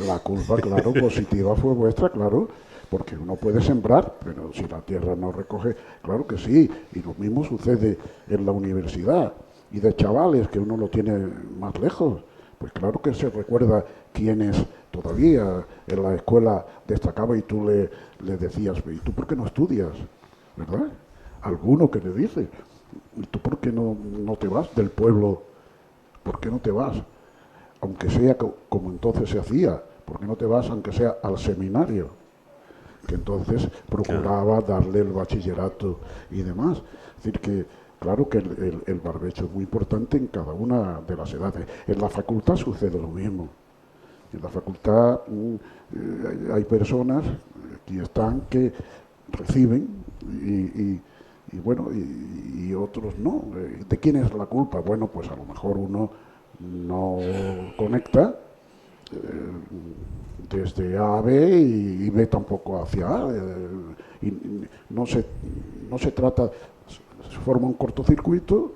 La culpa, claro, positiva fue vuestra, claro, porque uno puede sembrar, pero si la tierra no recoge, claro que sí. Y lo mismo sucede en la universidad. Y de chavales, que uno lo tiene más lejos, pues claro que se recuerda quienes todavía en la escuela destacaba y tú le decías, ¿y tú por qué no estudias? ¿Verdad? Alguno que le dice, ¿y tú por qué no te vas del pueblo? ¿Por qué no te vas? Aunque sea como entonces se hacía, ¿por qué no te vas aunque sea al seminario? Que entonces procuraba darle el bachillerato y demás. Es decir, que claro que el barbecho es muy importante en cada una de las edades. En la facultad sucede lo mismo. En la facultad hay personas que están que reciben y bueno, y otros no. ¿De quién es la culpa? Bueno, pues a lo mejor uno no conecta desde A a B y B tampoco hacia A. Y no se trata, se forma un cortocircuito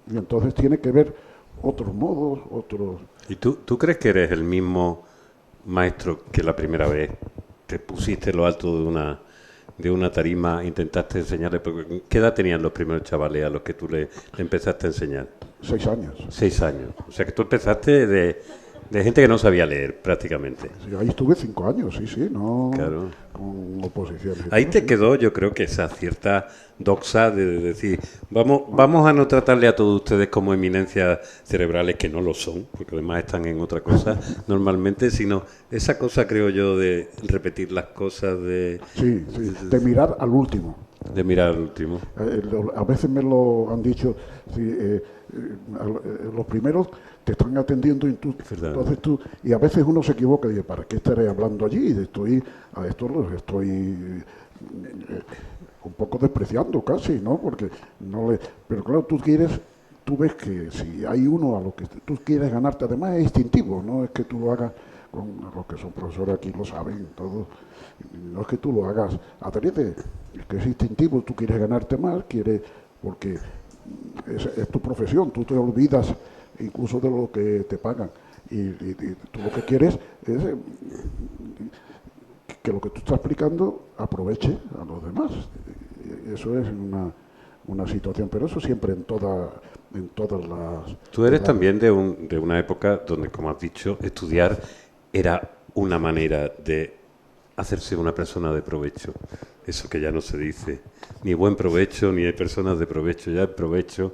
y entonces tiene que ver otros modos, otros... ¿Y tú crees que eres el mismo maestro que la primera vez te pusiste lo alto de una tarima, intentaste enseñarle? Porque ¿qué edad tenían los primeros chavales a los que tú le empezaste a enseñar? 6 años. 6 años. O sea que tú empezaste de gente que no sabía leer prácticamente. Sí, ahí estuve 5 años, sí, no Claro. con oposiciones. Ahí te quedó, yo creo que esa cierta doxa de decir, vamos a no tratarle a todos ustedes como eminencias cerebrales, que no lo son, porque además están en otra cosa normalmente, sino esa cosa, creo yo, de repetir las cosas, de Sí, de mirar al último. mirar al último. A veces me lo han dicho, sí, los primeros te están atendiendo y verdad. entonces tú, y a veces uno se equivoca y dice, ¿para qué estaré hablando allí? A esto los estoy un poco despreciando casi, ¿no? Porque pero claro, tú ves que si hay uno a lo que tú quieres ganarte, además es instintivo, no es que tú lo hagas, con los que son profesores aquí lo saben todos, no es que tú lo hagas adrede, es que es instintivo, tú quieres ganarte más, porque es tu profesión, tú te olvidas incluso de lo que te pagan y tú lo que quieres es que lo que tú estás explicando aproveche a los demás. Eso es una situación, pero eso siempre en todas las... Tú eres también de una época donde, como has dicho, estudiar era una manera de hacerse una persona de provecho. Eso que ya no se dice. Ni buen provecho, ni hay personas de provecho. Ya el provecho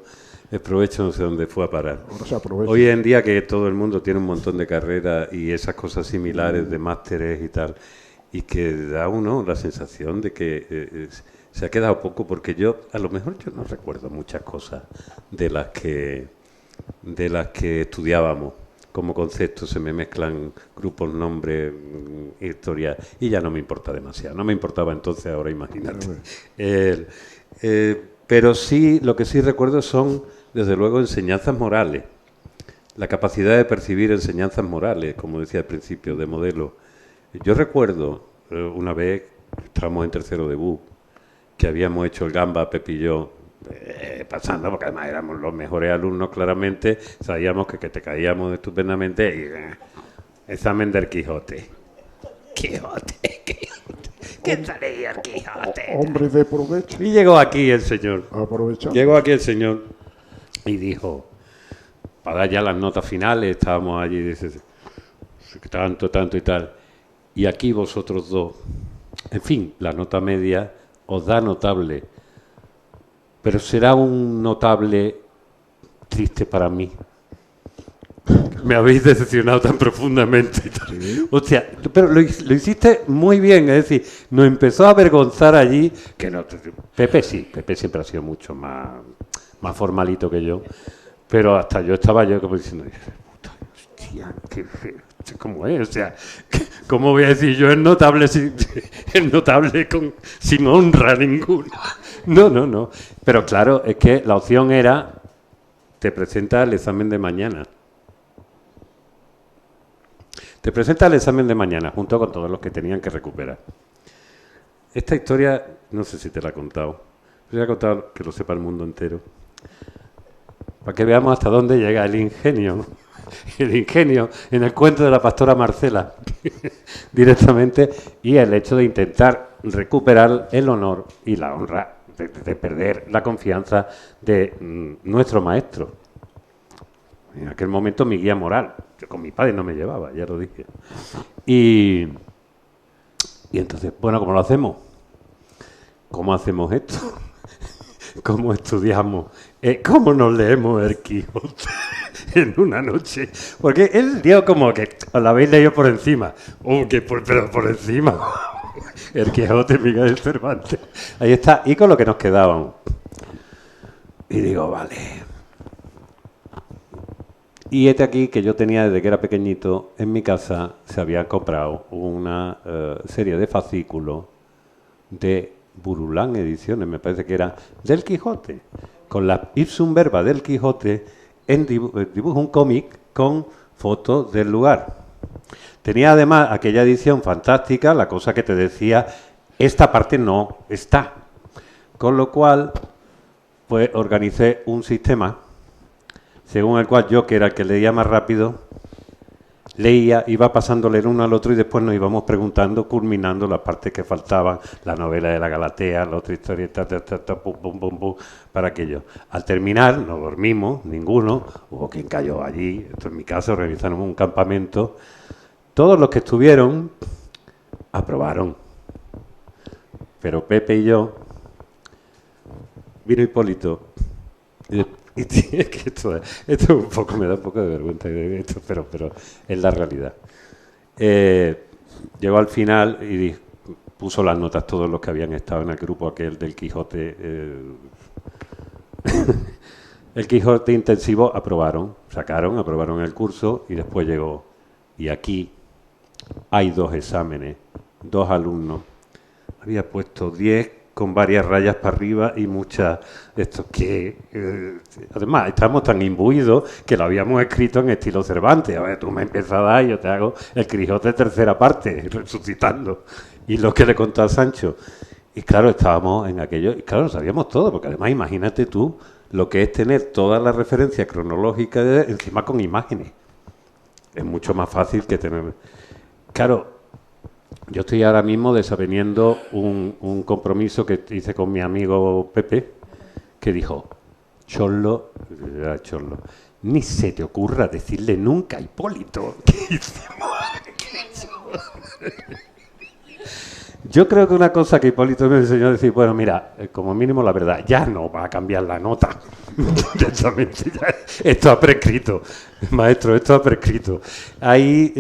no sé dónde fue a parar. Ahora se aprovecha. Hoy en día que todo el mundo tiene un montón de carreras y esas cosas similares de másteres y tal, y que da uno la sensación de que se ha quedado poco, porque a lo mejor yo no recuerdo muchas cosas de las que estudiábamos como conceptos, se me mezclan grupos, nombres, historias, y ya no me importa demasiado. No me importaba entonces, ahora imagínate. Pero sí, lo que sí recuerdo son, desde luego, enseñanzas morales. La capacidad de percibir enseñanzas morales, como decía al principio, de modelo. Yo recuerdo una vez, estábamos en tercero de BU, que habíamos hecho el gamba, Pepe y yo, pasando, porque además éramos los mejores alumnos, claramente, sabíamos que te caíamos estupendamente, y examen del Quijote. Quijote. ¿Qué salía el Quijote? Hombre de provecho, Y llegó aquí el señor. aprovechando. Llegó aquí el señor y dijo, para dar ya las notas finales, estábamos allí, dice, tanto y tal. Y aquí vosotros dos, en fin, la nota media os da notable, pero será un notable triste para mí. Me habéis decepcionado tan profundamente. Sí. Hostia, pero lo hiciste muy bien, es decir, nos empezó a avergonzar allí, que no, Pepe siempre ha sido mucho más formalito que yo, pero hasta yo estaba como diciendo, puta, hostia, ¿cómo es? O sea, ¿cómo voy a decir yo es notable sin honra ninguna? No, no, no. Pero claro, es que la opción era, te presenta el examen de mañana. Te presenta el examen de mañana, junto con todos los que tenían que recuperar. Esta historia, no sé si te la he contado. Te la he contado que lo sepa el mundo entero. Para que veamos hasta dónde llega el ingenio. El ingenio en el cuento de la pastora Marcela. Directamente. Y el hecho de intentar recuperar el honor y la honra de perder la confianza de nuestro maestro. En aquel momento mi guía moral. Yo con mi padre no me llevaba, ya lo dije. Y entonces, bueno, ¿cómo lo hacemos? ¿Cómo hacemos esto? ¿Cómo estudiamos? ¿Cómo nos leemos el Quijote en una noche? Porque él dio como que os lo habéis leído por encima. Pero por encima. El Quijote, Miguel Cervantes. Ahí está. Y con lo que nos quedaban. Y digo, vale. Y este aquí que yo tenía desde que era pequeñito, en mi casa se había comprado una serie de fascículos de Burulán Ediciones, me parece que era, del Quijote, con la ipsum verba del Quijote en dibujo, un cómic con fotos del lugar. Tenía además aquella edición fantástica, la cosa que te decía, esta parte no está. Con lo cual, pues organicé un sistema según el cual yo, que era el que leía más rápido, leía, iba pasándole el uno al otro y después nos íbamos preguntando, culminando las partes que faltaban, la novela de la Galatea, la otra historieta, pum, pum, pum, pum, para aquello. Al terminar, no dormimos, ninguno, hubo quien cayó allí, esto en mi caso, organizaron un campamento. Todos los que estuvieron aprobaron. Pero Pepe y yo, vino Hipólito, y es que esto un poco me da un poco de vergüenza, esto, pero es la realidad. Llegó al final y puso las notas todos los que habían estado en el grupo aquel del Quijote. El Quijote intensivo aprobaron el curso y después llegó. Y aquí hay 2 exámenes, 2 alumnos. Había puesto 10 con varias rayas para arriba y muchas esto que además estamos tan imbuidos que lo habíamos escrito en estilo Cervantes. A ver, tú me empiezas a dar y yo te hago el Quijote tercera parte, resucitando, y lo que le contó a Sancho. Y claro, estábamos en aquello, y claro, lo sabíamos todo, porque además imagínate tú lo que es tener toda la referencia cronológica encima con imágenes. Es mucho más fácil que tener. Claro, yo estoy ahora mismo desaveniendo un compromiso que hice con mi amigo Pepe, que dijo, Cholo, ni se te ocurra decirle nunca a Hipólito. ¿Qué hicimos? Yo creo que una cosa que Hipólito me enseñó a decir, bueno, mira, como mínimo la verdad, ya no va a cambiar la nota. Directamente, ya, esto ha prescrito, maestro, esto ha prescrito. Ahí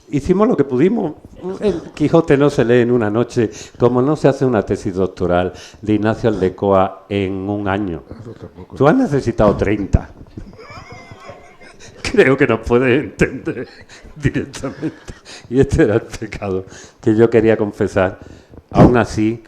hicimos lo que pudimos. El Quijote no se lee en una noche, como no se hace una tesis doctoral de Ignacio Aldecoa en un año. Tú has necesitado 30. Creo que nos puedes entender directamente. Y este era el pecado que yo quería confesar. Aún así,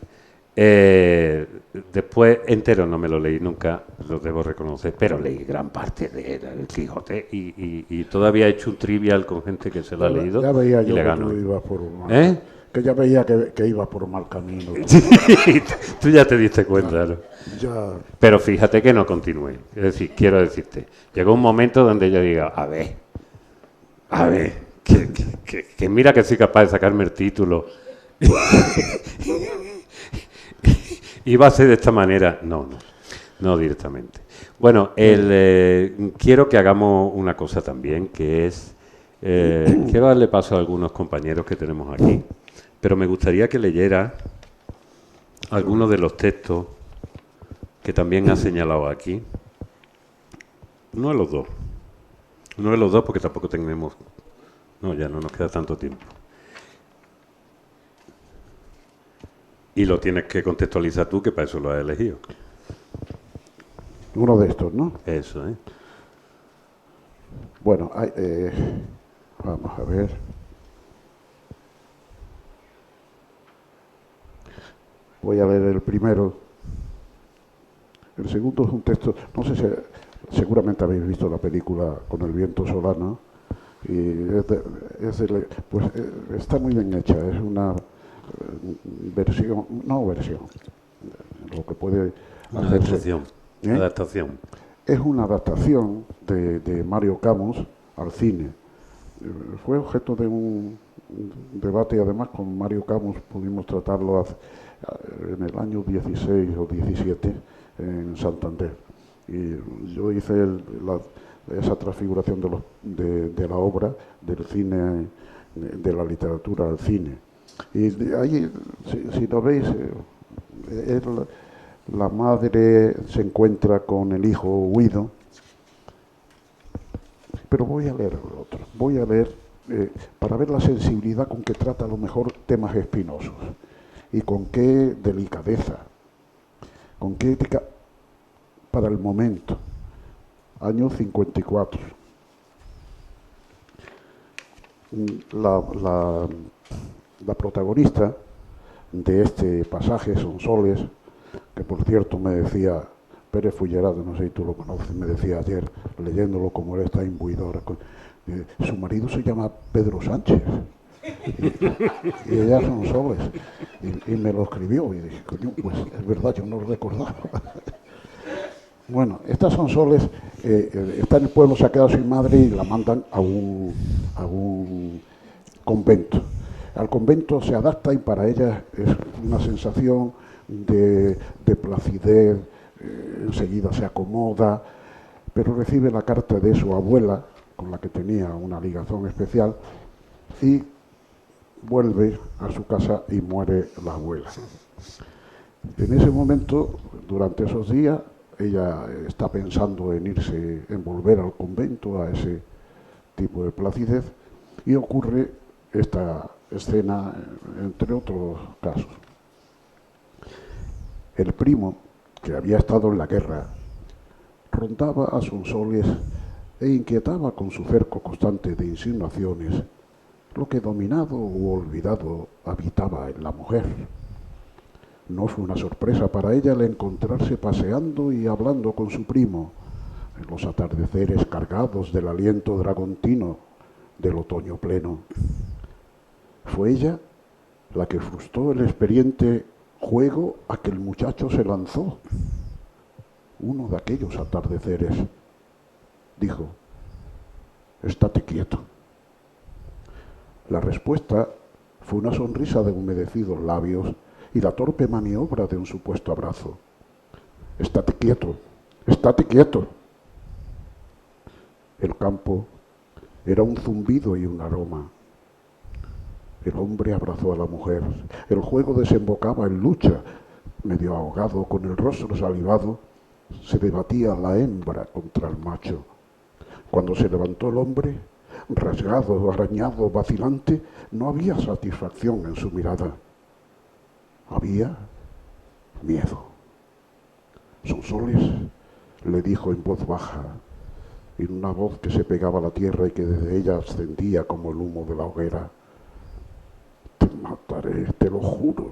después entero no me lo leí nunca, lo debo reconocer, pero leí gran parte del Quijote y todavía he hecho un trivial con gente que se lo ha leído. Ya veía yo y le que ganó. tú ibas por un mal, que ya veía que ibas por un mal camino. Sí, tú ya te diste cuenta, ¿no? Ya. Pero fíjate que no continué. Es decir, quiero decirte, llegó un momento donde yo diga, a ver, que mira que soy capaz de sacarme el título. Y va a ser de esta manera. No directamente. Bueno, quiero que hagamos una cosa también, que es, quiero darle paso a algunos compañeros que tenemos aquí, pero me gustaría que leyera algunos de los textos que también ha señalado aquí. Uno de los dos, porque tampoco tenemos, no, ya no nos queda tanto tiempo. Y lo tienes que contextualizar tú, que para eso lo has elegido. Uno de estos, ¿no? Eso, ¿eh? Bueno, vamos a ver. Voy a leer el primero. El segundo es un texto, no sé si seguramente habéis visto la película Con el viento solano, y está muy bien hecha, es una versión, lo que puede Una hacerse. adaptación. Es una adaptación de Mario Camus al cine. Fue objeto de un debate y además con Mario Camus pudimos tratarlo en el año 16 o 17 en Santander. Y yo hice esa transfiguración de la obra, del cine, de la literatura al cine. Y ahí, si lo veis, la madre se encuentra con el hijo huido, pero voy a leer el otro. Voy a leer para ver la sensibilidad con que trata a lo mejor temas espinosos y con qué delicadeza, con qué ética para el momento. Año 54. La protagonista de este pasaje, Sonsoles, que por cierto me decía Pérez Fullerado, no sé si tú lo conoces, me decía ayer, leyéndolo como él está imbuido ahora, su marido se llama Pedro Sánchez y ella Sonsoles, y me lo escribió y dije, coño, pues es verdad, yo no lo recordaba. Bueno, esta Sonsoles está en el pueblo, se ha quedado sin madre y la mandan a un convento. Al convento se adapta y para ella es una sensación de placidez, enseguida se acomoda, pero recibe la carta de su abuela, con la que tenía una ligazón especial, y vuelve a su casa y muere la abuela. En ese momento, durante esos días, ella está pensando en irse, en volver al convento, a ese tipo de placidez, y ocurre esta escena, entre otros casos. El primo, que había estado en la guerra, rondaba a Sonsoles e inquietaba con su cerco constante de insinuaciones lo que dominado u olvidado habitaba en la mujer. No fue una sorpresa para ella el encontrarse paseando y hablando con su primo en los atardeceres cargados del aliento dragontino del otoño pleno. Fue ella la que frustró el experiente juego a que el muchacho se lanzó. Uno de aquellos atardeceres dijo: «Estate quieto». La respuesta fue una sonrisa de humedecidos labios y la torpe maniobra de un supuesto abrazo. «Estate quieto, estate quieto». El campo era un zumbido y un aroma. El hombre abrazó a la mujer. El juego desembocaba en lucha. Medio ahogado, con el rostro salivado, se debatía la hembra contra el macho. Cuando se levantó el hombre, rasgado, arañado, vacilante, no había satisfacción en su mirada. Había miedo. «Sonsoles», le dijo en voz baja, en una voz que se pegaba a la tierra y que desde ella ascendía como el humo de la hoguera, «te mataré, te lo juro».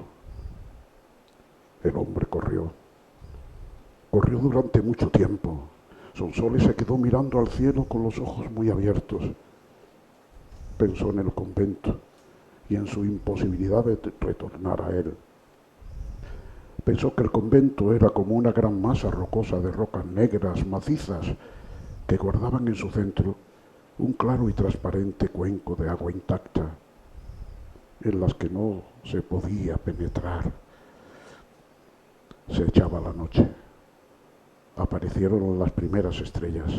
El hombre corrió. Corrió durante mucho tiempo. Sonsoles se quedó mirando al cielo con los ojos muy abiertos. Pensó en el convento y en su imposibilidad de retornar a él. Pensó que el convento era como una gran masa rocosa de rocas negras, macizas, que guardaban en su centro un claro y transparente cuenco de agua intacta, en las que no se podía penetrar. Se echaba la noche. Aparecieron las primeras estrellas.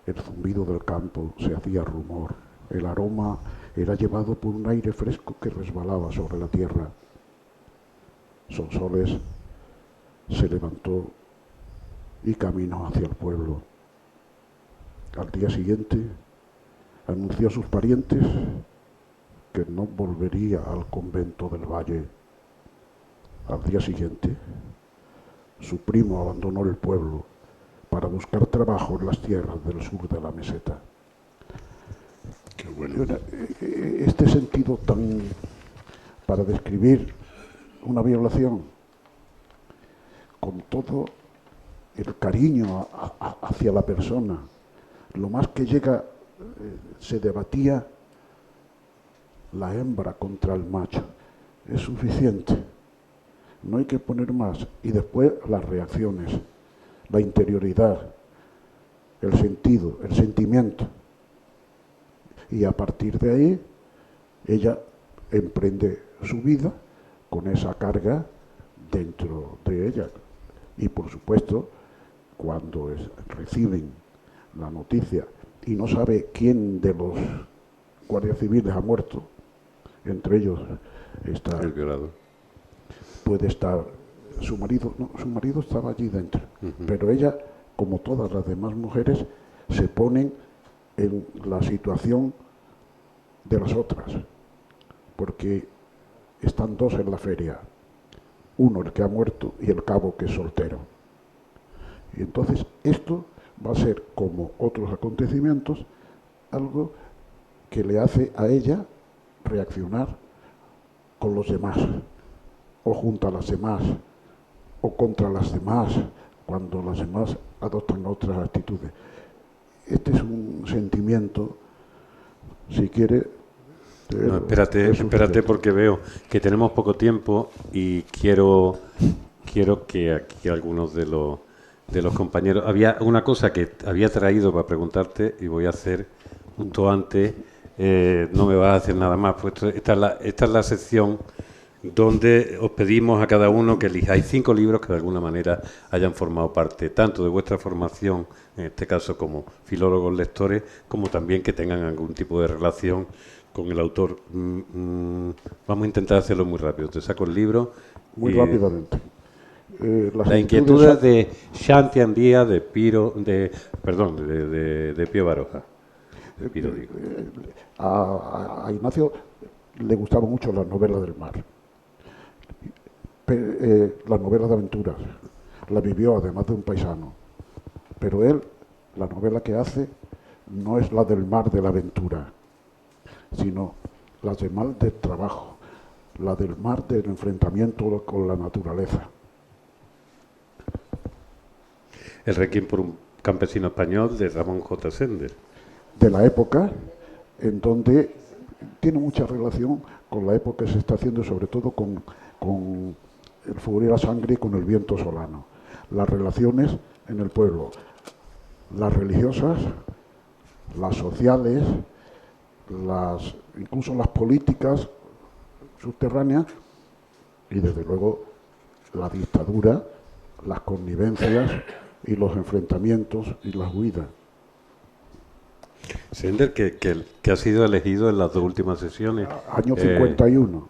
El zumbido del campo se hacía rumor. El aroma era llevado por un aire fresco que resbalaba sobre la tierra. Sonsoles se levantó y caminó hacia el pueblo. Al día siguiente anunció a sus parientes que no volvería al convento del Valle. Al día siguiente, su primo abandonó el pueblo para buscar trabajo en las tierras del sur de la meseta. Qué bueno. Este sentido para describir una violación con todo el cariño hacia la persona. Lo más que llega, se debatía la hembra contra el macho. Es suficiente, no hay que poner más. Y después las reacciones, la interioridad, el sentido, el sentimiento. Y a partir de ahí, ella emprende su vida con esa carga dentro de ella. Y por supuesto, cuando reciben la noticia y no sabe quién de los guardias civiles ha muerto, entre ellos está el violador, puede estar su marido. No, su marido estaba allí dentro, pero ella, como todas las demás mujeres, se ponen en la situación de las otras, porque están dos en la feria, uno el que ha muerto y el cabo que es soltero. Y entonces esto va a ser, como otros acontecimientos, algo que le hace a ella reaccionar con los demás, o junto a las demás, o contra las demás, cuando las demás adoptan otras actitudes. Este es un sentimiento, si quiere... No, espérate porque veo que tenemos poco tiempo y quiero que aquí algunos de los compañeros... Había una cosa que había traído para preguntarte y voy a hacer justo antes. No me vas a hacer nada más, pues esta es la sección donde os pedimos a cada uno que elijáis 5 libros que de alguna manera hayan formado parte tanto de vuestra formación, en este caso como filólogos lectores, como también que tengan algún tipo de relación con el autor. Vamos a intentar hacerlo muy rápido. Te saco el libro. Muy rápidamente. Las inquietudes de Shanti Andía de Pío Baroja. De Pío, digo. A Ignacio le gustaban mucho las novelas del mar, las novelas de aventuras. La vivió además de un paisano. Pero él, la novela que hace, no es la del mar de la aventura, sino la del mar del trabajo, la del mar del enfrentamiento con la naturaleza. El Requiem por un campesino español de Ramón J. Sender. De la época en donde tiene mucha relación con la época que se está haciendo, sobre todo con el furor y la sangre y con el viento solano. Las relaciones en el pueblo, las religiosas, las sociales, incluso las políticas subterráneas y desde luego la dictadura, las connivencias y los enfrentamientos y las huidas. Sender, que ha sido elegido en las 2 últimas sesiones. Año 51.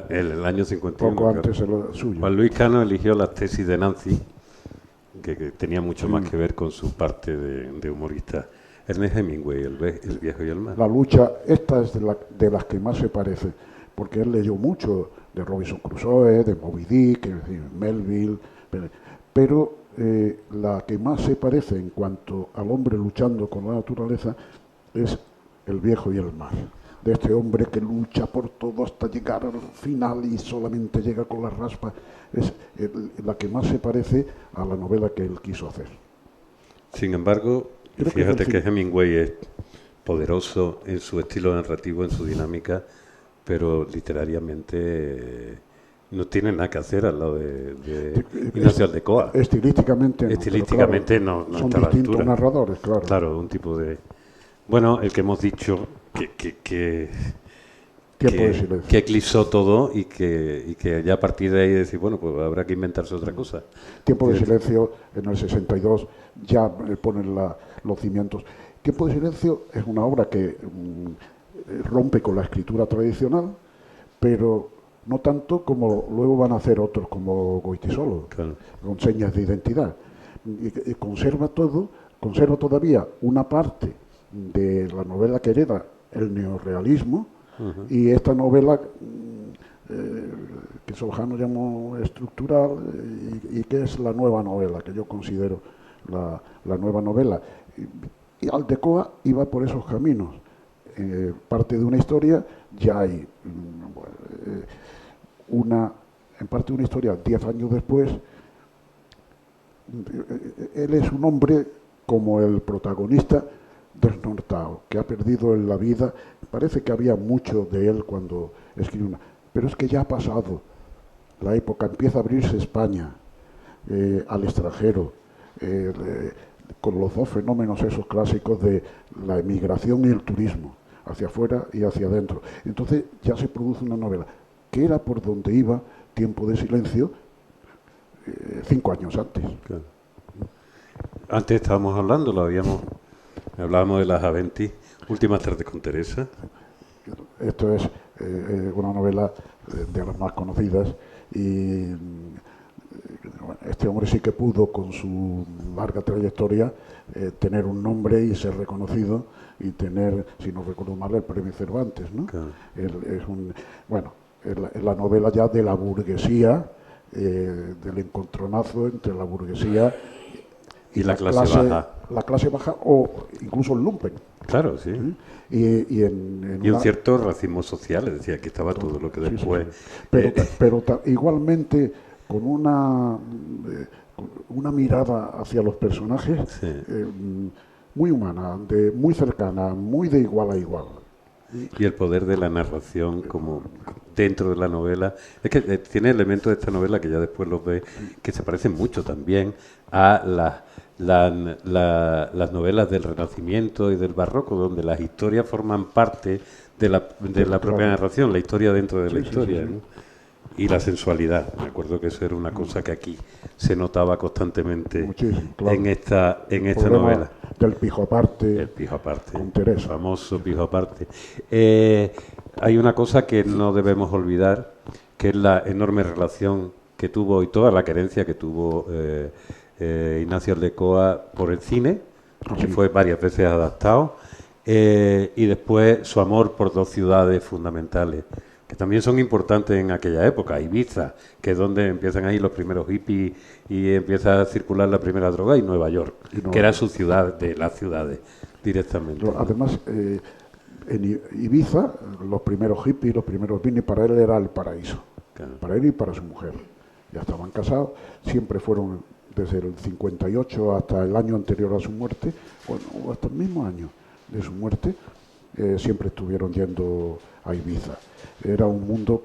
El año 51. Poco antes de lo suyo. Juan Luis Cano eligió las tesis de Nancy, que tenía mucho más que ver con su parte de humorista. Ernest Hemingway, el viejo y el mar. La lucha, esta es de las que más se parece, porque él leyó mucho de Robinson Crusoe, de Moby Dick, Melville, pero la que más se parece en cuanto al hombre luchando con la naturaleza es El viejo y el mar, de este hombre que lucha por todo hasta llegar al final y solamente llega con la raspa. Es la que más se parece a la novela que él quiso hacer. Sin embargo, fíjate que Hemingway es poderoso en su estilo narrativo, en su dinámica, pero literariamente no tiene nada que hacer al lado de Ignacio Aldecoa. Estilísticamente no son está a la distintos altura. Narradores, claro. Claro, un tipo de... Bueno, el que hemos dicho que eclipsó todo y que ya a partir de ahí decir, bueno, pues habrá que inventarse otra cosa. Tiempo de silencio, en el 62 ya ponen los cimientos. Tiempo de silencio es una obra que rompe con la escritura tradicional, pero no tanto como luego van a hacer otros como Goytisolo, Claro. con señas de identidad. Y conserva todavía una parte de la novela que hereda el neorrealismo, y esta novela que Soljano llamó estructural y que es la nueva novela, que yo considero la nueva novela. Y Aldecoa iba por esos caminos. Parte de una historia, ya hay en parte una historia 10 años después, él es un hombre como el protagonista desnortado, que ha perdido en la vida. Parece que había mucho de él cuando escribe una, pero es que ya ha pasado la época, empieza a abrirse España al extranjero, con los dos fenómenos esos clásicos de la emigración y el turismo, hacia afuera y hacia adentro. Entonces ya se produce una novela, que era por donde iba Tiempo de Silencio 5 años antes. Claro. Antes estábamos hablando, hablábamos de las Aventis, Últimas tardes con Teresa. Esto es una novela de las más conocidas y este hombre sí que pudo, con su larga trayectoria, tener un nombre y ser reconocido y tener, si no recuerdo mal, el premio Cervantes, ¿no? Claro. Es la novela ya de la burguesía, del encontronazo entre la burguesía y la clase baja. La clase baja o incluso el lumpen. Claro, sí. Y un cierto racismo social, es decir, aquí estaba todo lo que después... Sí. Pero igualmente con una mirada hacia los personajes muy humana, muy cercana, muy de igual a igual. Y el poder de la narración como dentro de la novela. Es que tiene elementos de esta novela que ya después los ve, que se parecen mucho también a las novelas del Renacimiento y del Barroco, donde las historias forman parte de la propia narración, la historia dentro de la historia, ¿no? Y la sensualidad. Me acuerdo que eso era una cosa que aquí se notaba constantemente en esta novela. Del pijo aparte. El pijo aparte. Con Teresa. El famoso pijo aparte. Hay una cosa que no debemos olvidar, que es la enorme relación que tuvo y toda la querencia que tuvo Ignacio Aldecoa por el cine, que fue varias veces adaptado, y después su amor por dos ciudades fundamentales, que también son importantes en aquella época. Ibiza, que es donde empiezan ahí los primeros hippies y empieza a circular la primera droga, y Nueva York, que era su ciudad, de las ciudades, directamente. Además, en Ibiza, los primeros hippies, los primeros beatniks, para él era el paraíso. Claro. Para él y para su mujer. Ya estaban casados, siempre fueron desde el 58 hasta el año anterior a su muerte, o hasta el mismo año de su muerte, siempre estuvieron yendo a Ibiza. Era un mundo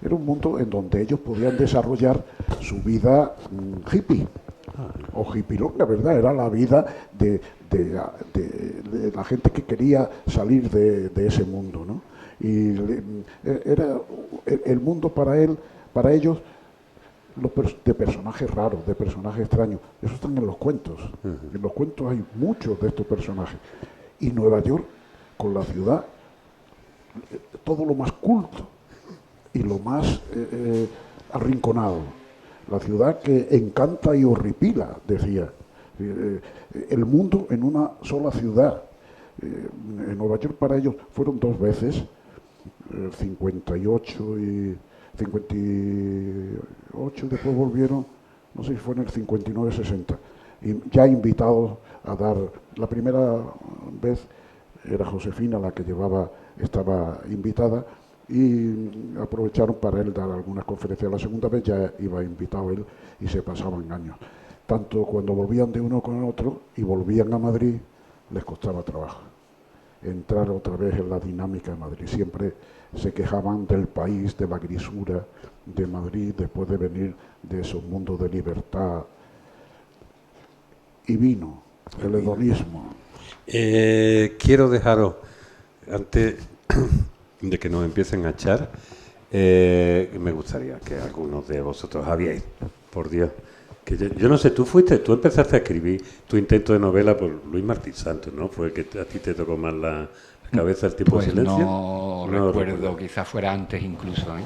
era un mundo en donde ellos podían desarrollar su vida hippie o hippilonga, ¿verdad? Era la vida de la gente que quería salir de ese mundo, ¿no? Y era el mundo para ellos, de personajes raros, de personajes extraños. Eso están en los cuentos. En los cuentos hay muchos de estos personajes. Y Nueva York, con la ciudad, todo lo más culto y lo más arrinconado. La ciudad que encanta y horripila, decía. El mundo en una sola ciudad. En Nueva York para ellos fueron 2 veces, 58 y 58, y después volvieron, no sé si fue en el 59-60, y ya invitados a dar. La primera vez era Josefina la que estaba invitada, y aprovecharon para él dar algunas conferencias. La segunda vez ya iba invitado él y se pasaban años. Tanto cuando volvían de uno con el otro y volvían a Madrid, les costaba trabajo entrar otra vez en la dinámica de Madrid. Siempre se quejaban del país, de la grisura de Madrid, después de venir de esos mundos de libertad. Y vino el hedonismo. Quiero dejaros, antes de que nos empiecen a echar, me gustaría que algunos de vosotros habíais, por Dios, que yo no sé, tú empezaste a escribir tu intento de novela por Luis Martín Santos, ¿no? ¿Fue que a ti te tocó más la cabeza el tiempo de silencio? No recuerdo, quizás fuera antes incluso, ¿eh?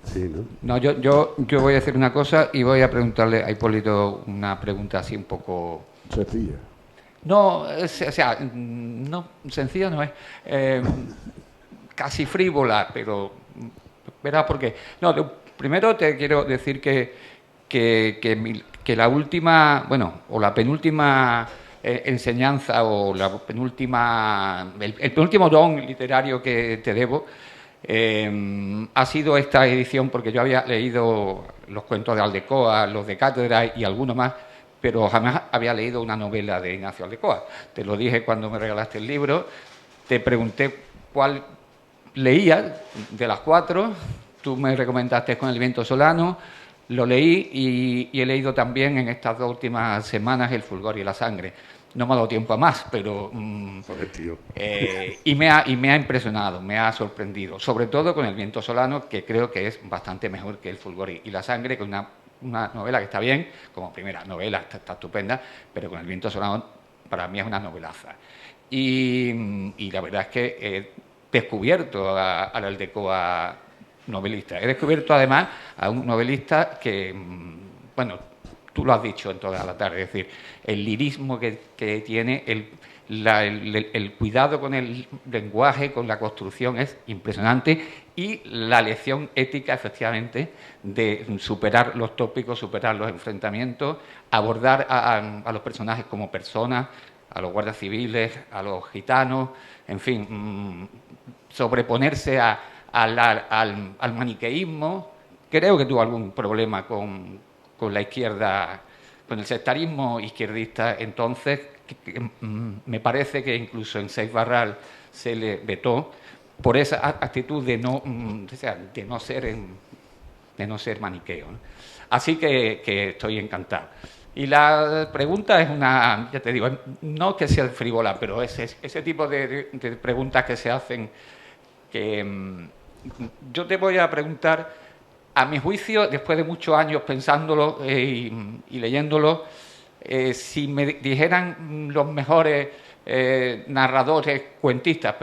Sí, ¿no? No, yo voy a hacer una cosa y voy a preguntarle a Hipólito una pregunta así un poco... Sencilla. No, no, sencilla no es. Casi frívola, pero verás por qué. No, primero te quiero decir que la última, bueno, o la penúltima enseñanza, o la penúltima, el penúltimo don literario que te debo, Ha sido esta edición porque yo había leído los cuentos de Aldecoa, los de Cátedra y algunos más, pero jamás había leído una novela de Ignacio Aldecoa. Te lo dije cuando me regalaste el libro, te pregunté cuál leía de las 4, tú me recomendaste Con el viento solano, lo leí y he leído también en estas 2 últimas semanas El fulgor y la sangre. No me ha dado tiempo a más, pero... y me ha impresionado, me ha sorprendido. Sobre todo con El viento solano, que creo que es bastante mejor que El fulgor y la sangre, que es una novela que está bien, como primera novela, está estupenda, pero con El viento solano para mí es una novelaza. Y la verdad es que he descubierto al Aldecoa novelista. He descubierto además a un novelista que, bueno, tú lo has dicho en toda la tarde, es decir, el lirismo que tiene, el cuidado con el lenguaje, con la construcción es impresionante y la lección ética, efectivamente, de superar los tópicos, superar los enfrentamientos, abordar a los personajes como personas, a los guardias civiles, a los gitanos, en fin, sobreponerse al maniqueísmo. Creo que tuvo algún problema con la izquierda, con el sectarismo izquierdista, entonces me parece que incluso en Seix Barral se le vetó por esa actitud de no ser maniqueo, ¿no? Así que estoy encantado. Y la pregunta es ya te digo, no que sea frívola, pero ese tipo de preguntas que se hacen, que yo te voy a preguntar. A mi juicio, después de muchos años pensándolo y leyéndolo, si me dijeran los mejores cuentistas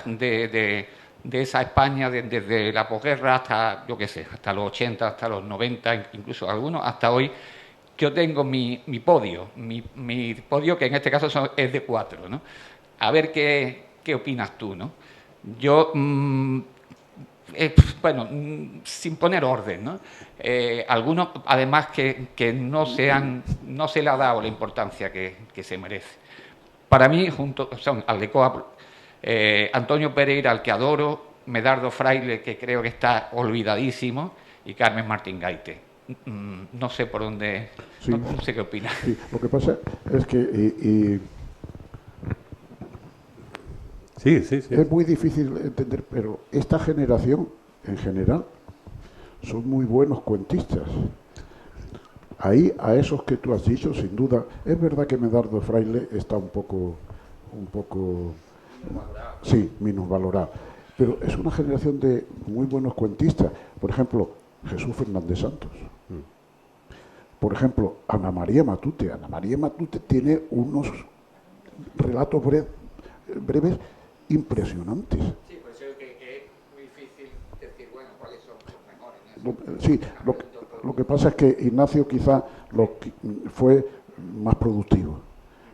de esa España, desde la posguerra hasta, yo qué sé, hasta los 80, hasta los 90, incluso algunos hasta hoy, yo tengo mi podio, mi podio, que en este caso es de 4, ¿no? A ver qué opinas tú, ¿no? Yo... bueno, sin poner orden, ¿no? Algunos, además, que no se le ha dado la importancia que se merece. Para mí, son Aldecoa, Antonio Pereira, al que adoro, Medardo Fraile, que creo que está olvidadísimo, y Carmen Martín Gaite. No sé por dónde... Sí. No sé qué opinas. Sí. Lo que pasa es que... Sí. Es muy difícil entender, pero esta generación, en general, son muy buenos cuentistas. Ahí, a esos que tú has dicho, sin duda, es verdad que Medardo Fraile está un poco, sí, minusvalorado, pero es una generación de muy buenos cuentistas. Por ejemplo, Jesús Fernández Santos. Por ejemplo, Ana María Matute. Ana María Matute tiene unos relatos breves impresionantes. Sí, por eso que es muy difícil decir, bueno, cuáles son los mejores, ¿no? Sí, lo que pasa es que Ignacio quizá fue más productivo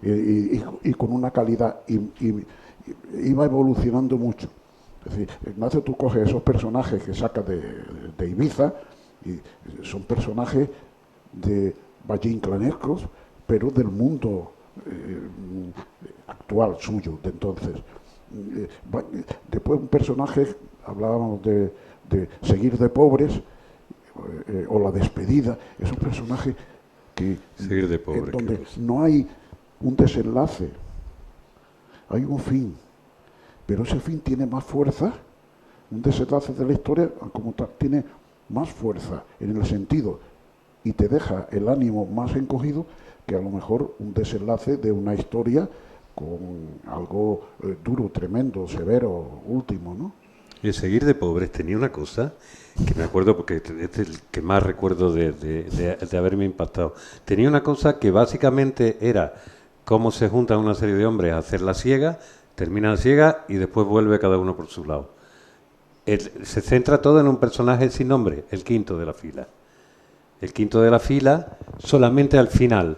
y con una calidad, iba evolucionando mucho. Es decir, Ignacio, tú coges esos personajes que sacas de Ibiza, y son personajes de Valle-Inclán-Ercos, pero del mundo actual suyo, de entonces. Después un personaje, hablábamos de Seguir de pobres, o La despedida, es un personaje que Seguir de pobres, donde no hay un desenlace, hay un fin, pero ese fin tiene más fuerza, un desenlace de la historia como tal tiene más fuerza en el sentido y te deja el ánimo más encogido que a lo mejor un desenlace de una historia con algo duro, tremendo, severo, último, ¿no? El Seguir de pobres tenía una cosa que me acuerdo porque es el que más recuerdo de haberme impactado. Tenía una cosa que básicamente era cómo se juntan una serie de hombres a hacer la siega, terminan la siega y después vuelve cada uno por su lado. Se centra todo en un personaje sin nombre, el quinto de la fila. El quinto de la fila solamente al final,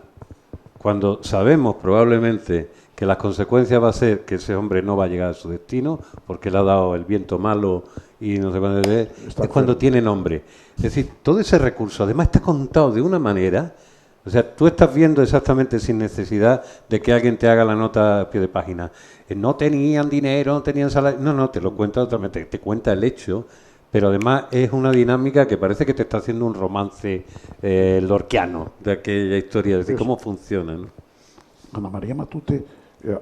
cuando sabemos probablemente que las consecuencias va a ser que ese hombre no va a llegar a su destino porque le ha dado el viento malo y no sé cuándo es cuando tiene nombre. Es decir, todo ese recurso además está contado de una manera O sea, tú estás viendo exactamente sin necesidad de que alguien te haga la nota a pie de página. No tenían dinero, no tenían salario. No, no, te lo cuenta totalmente, te cuenta el hecho, pero además es una dinámica que parece que te está haciendo un romance lorquiano de aquella historia, es decir, cómo funciona, ¿no? Ana María Matute,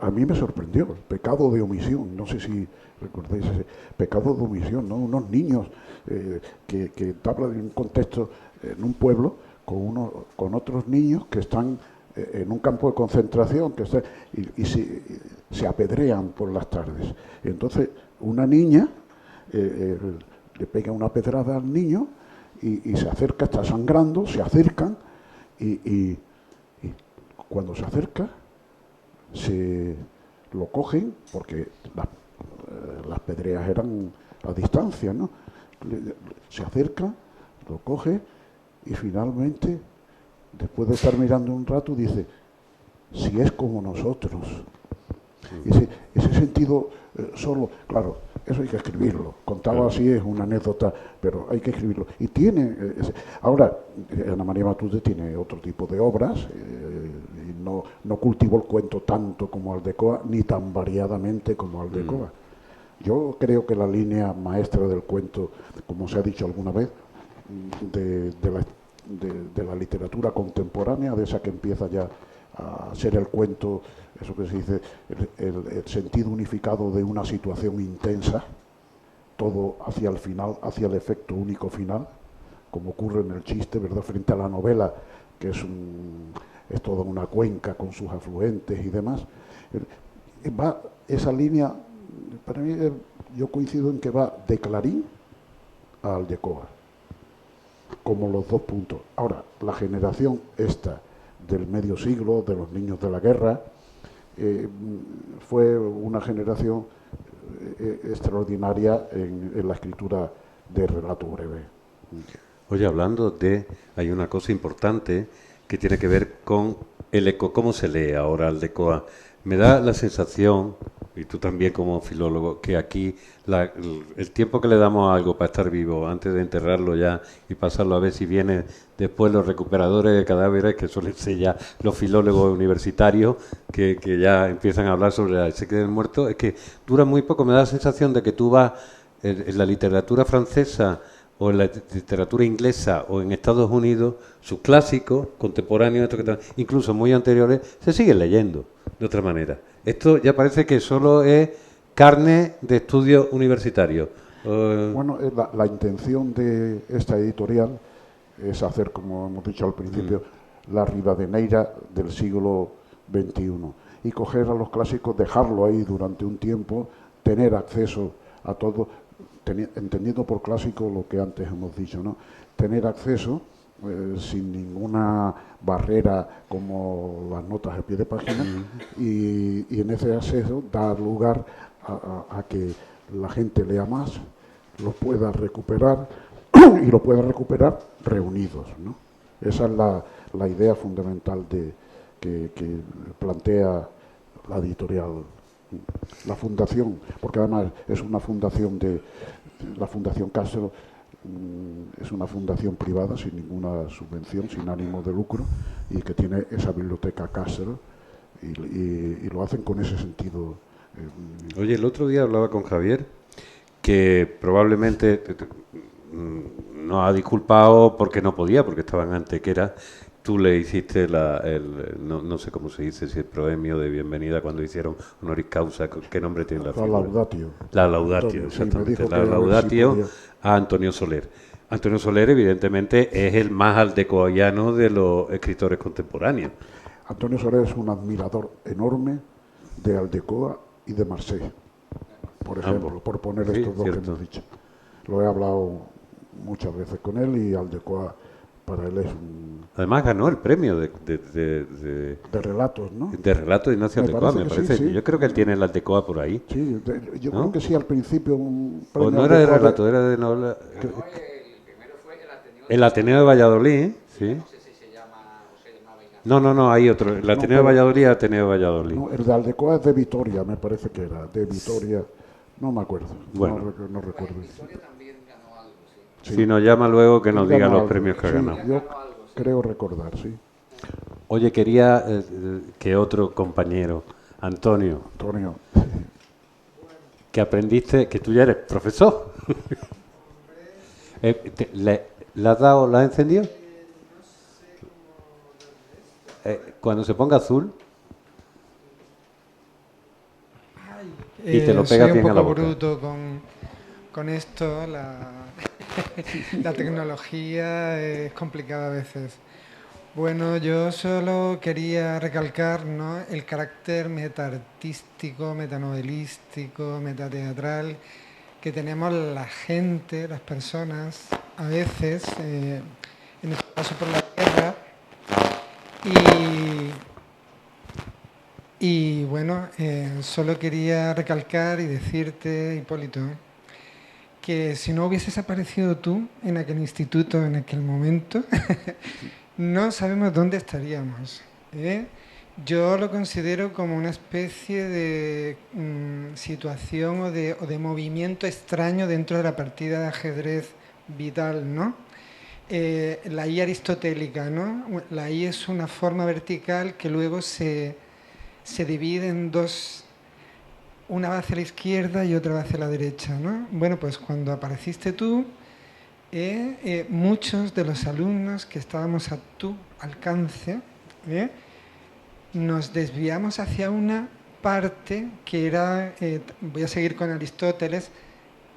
a mí me sorprendió, el pecado de omisión, no sé si recordáis ese pecado de omisión, ¿no? Unos niños que hablan de un contexto en un pueblo con otros niños que están en un campo de concentración y se apedrean por las tardes. Y entonces una niña le pega una pedrada al niño y se acerca, está sangrando, se acercan y cuando se acerca se lo cogen porque las pedreas eran a distancia, ¿no? Se acerca, lo coge y finalmente, después de estar mirando un rato, dice: si es como nosotros. Ese sentido solo, claro, eso hay que escribirlo. Contado así es una anécdota, pero hay que escribirlo. Y tiene, ahora, Ana María Matute tiene otro tipo de obras, y no cultivó el cuento tanto como Aldecoa, ni tan variadamente como Aldecoa. Yo creo que la línea maestra del cuento, como se ha dicho alguna vez, de la literatura contemporánea, de esa que empieza ya a ser el cuento, eso que se dice, el sentido unificado de una situación intensa, todo hacia el final, hacia el efecto único final, como ocurre en el chiste, ¿verdad?, frente a la novela, que es toda una cuenca con sus afluentes y demás. Va esa línea, para mí, yo coincido en que va de Clarín a Aldecoa, como los dos puntos. Ahora, la generación esta del medio siglo, de los niños de la guerra, fue una generación extraordinaria en la escritura de relato breve. Oye, hablando de, hay una cosa importante que tiene que ver con el eco, cómo se lee ahora Aldecoa. Me da la sensación, y tú también como filólogo, que aquí el tiempo que le damos a algo para estar vivo, antes de enterrarlo ya y pasarlo a ver si vienen después los recuperadores de cadáveres, que suelen ser ya los filólogos universitarios, que ya empiezan a hablar sobre la sequía del muerto, es que dura muy poco. Me da la sensación de que tú vas en la literatura francesa o en la literatura inglesa o en Estados Unidos, sus clásicos contemporáneos, incluso muy anteriores, se siguen leyendo de otra manera. Esto ya parece que solo es carne de estudio universitario. Bueno, la intención de esta editorial es hacer, como hemos dicho al principio, la Rivadeneira del siglo XXI y coger a los clásicos, dejarlo ahí durante un tiempo, tener acceso a todo, entendiendo por clásico lo que antes hemos dicho, ¿no? Tener acceso sin ninguna barrera como las notas a pie de página y en ese acceso dar lugar a que la gente lea más, lo pueda recuperar y lo pueda recuperar reunidos, ¿no? Esa es la idea fundamental que plantea la editorial, la fundación, porque además es una fundación la Fundación Castro es una fundación privada sin ninguna subvención, sin ánimo de lucro, y que tiene esa biblioteca Castro y lo hacen con ese sentido. Oye, el otro día hablaba con Javier, que probablemente nos ha disculpado porque no podía, porque estaba en Antequera. Tú le hiciste no sé cómo se dice, si el premio de bienvenida cuando hicieron honoris causa, ¿qué nombre tiene la figura? Laudatio. La Laudatio, exactamente. La Laudatio a Antonio Soler. Antonio Soler, evidentemente, es el más aldecoiano de los escritores contemporáneos. Antonio Soler es un admirador enorme de Aldecoa y de Marseille, por ejemplo, por poner estos dos que hemos dicho. Lo he hablado muchas veces con él y Aldecoa para él es un... Además ganó el premio de relatos, ¿no? De relatos de Ignacio Aldecoa, me parece. Sí. Yo creo que él tiene el Aldecoa por ahí. Sí, yo creo que sí, al principio un premio. O no era de relato, era de novela. El primero fue el Ateneo de Valladolid, sí. No sé si se llama o se llamaba Ignacio. No, hay otro. El Ateneo de Valladolid, Ateneo de Valladolid. No, el de Aldecoa es de Vitoria, me parece que era. De Vitoria, no me acuerdo. Bueno. No recuerdo. Vitoria también ganó algo, sí. Si nos llama luego que nos diga los premios que ha ganado. Yo creo recordar, sí. Oye, quería que otro compañero, Antonio, Antonio. que aprendiste, que tú ya eres profesor. ¿Le has dado, la has encendido? Cuando se ponga azul y te lo pegas bien a la boca. Soy un poco bruto con esto, la tecnología es complicada a veces. Bueno, yo solo quería recalcar, ¿no?, el carácter metaartístico, metanovelístico, metateatral que tenemos la gente, las personas, a veces, en este caso por la guerra. Y bueno, solo quería recalcar y decirte, Hipólito, que si no hubieses aparecido tú en aquel instituto, en aquel momento, no sabemos dónde estaríamos, ¿eh? Yo lo considero como una especie de situación o de movimiento extraño dentro de la partida de ajedrez vital, ¿no? La I aristotélica, ¿no? La I es una forma vertical que luego se divide en dos, una va hacia la izquierda y otra va hacia la derecha, ¿no? Bueno, pues cuando apareciste tú, muchos de los alumnos que estábamos a tu alcance, nos desviamos hacia una parte que era, voy a seguir con Aristóteles,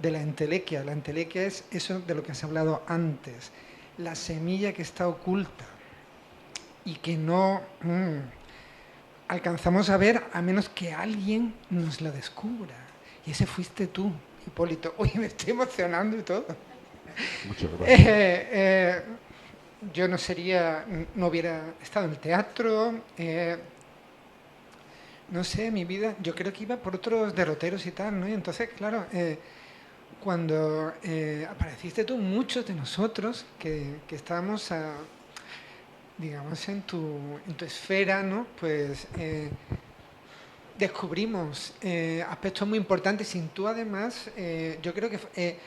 de la entelequia. La entelequia es eso de lo que has hablado antes, la semilla que está oculta y que no alcanzamos a ver a menos que alguien nos la descubra. Y ese fuiste tú, Hipólito. Oye, me estoy emocionando y todo. Muchas gracias. Yo no hubiera estado en el teatro, no sé, mi vida, yo creo que iba por otros derroteros y tal, ¿no? Y entonces, claro, cuando apareciste tú, muchos de nosotros que estábamos digamos, en tu esfera, ¿no? Pues descubrimos aspectos muy importantes. Sin tú, además, yo creo que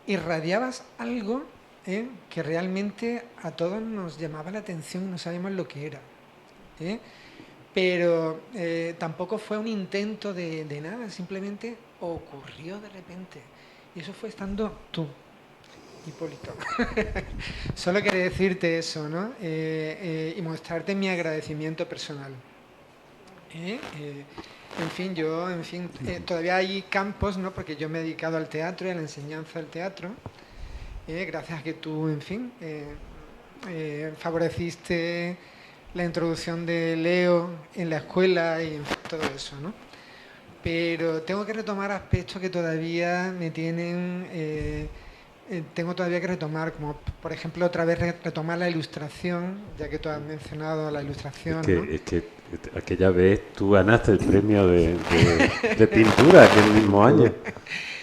irradiabas algo que realmente a todos nos llamaba la atención y no sabíamos lo que era. Pero tampoco fue un intento de nada, simplemente ocurrió de repente. Y eso fue estando tú, Hipólito. Solo quería decirte eso, ¿no? Y mostrarte mi agradecimiento personal. En fin, todavía hay campos, ¿no? Porque yo me he dedicado al teatro y a la enseñanza del teatro, gracias a que tú, en fin, favoreciste la introducción de Leo en la escuela y en fin, todo eso, ¿no? Pero tengo que retomar aspectos que todavía me tienen... tengo todavía que retomar, como por ejemplo otra vez retomar la ilustración, ya que tú has mencionado la ilustración. Es que aquella vez tú ganaste el premio de pintura aquel mismo año.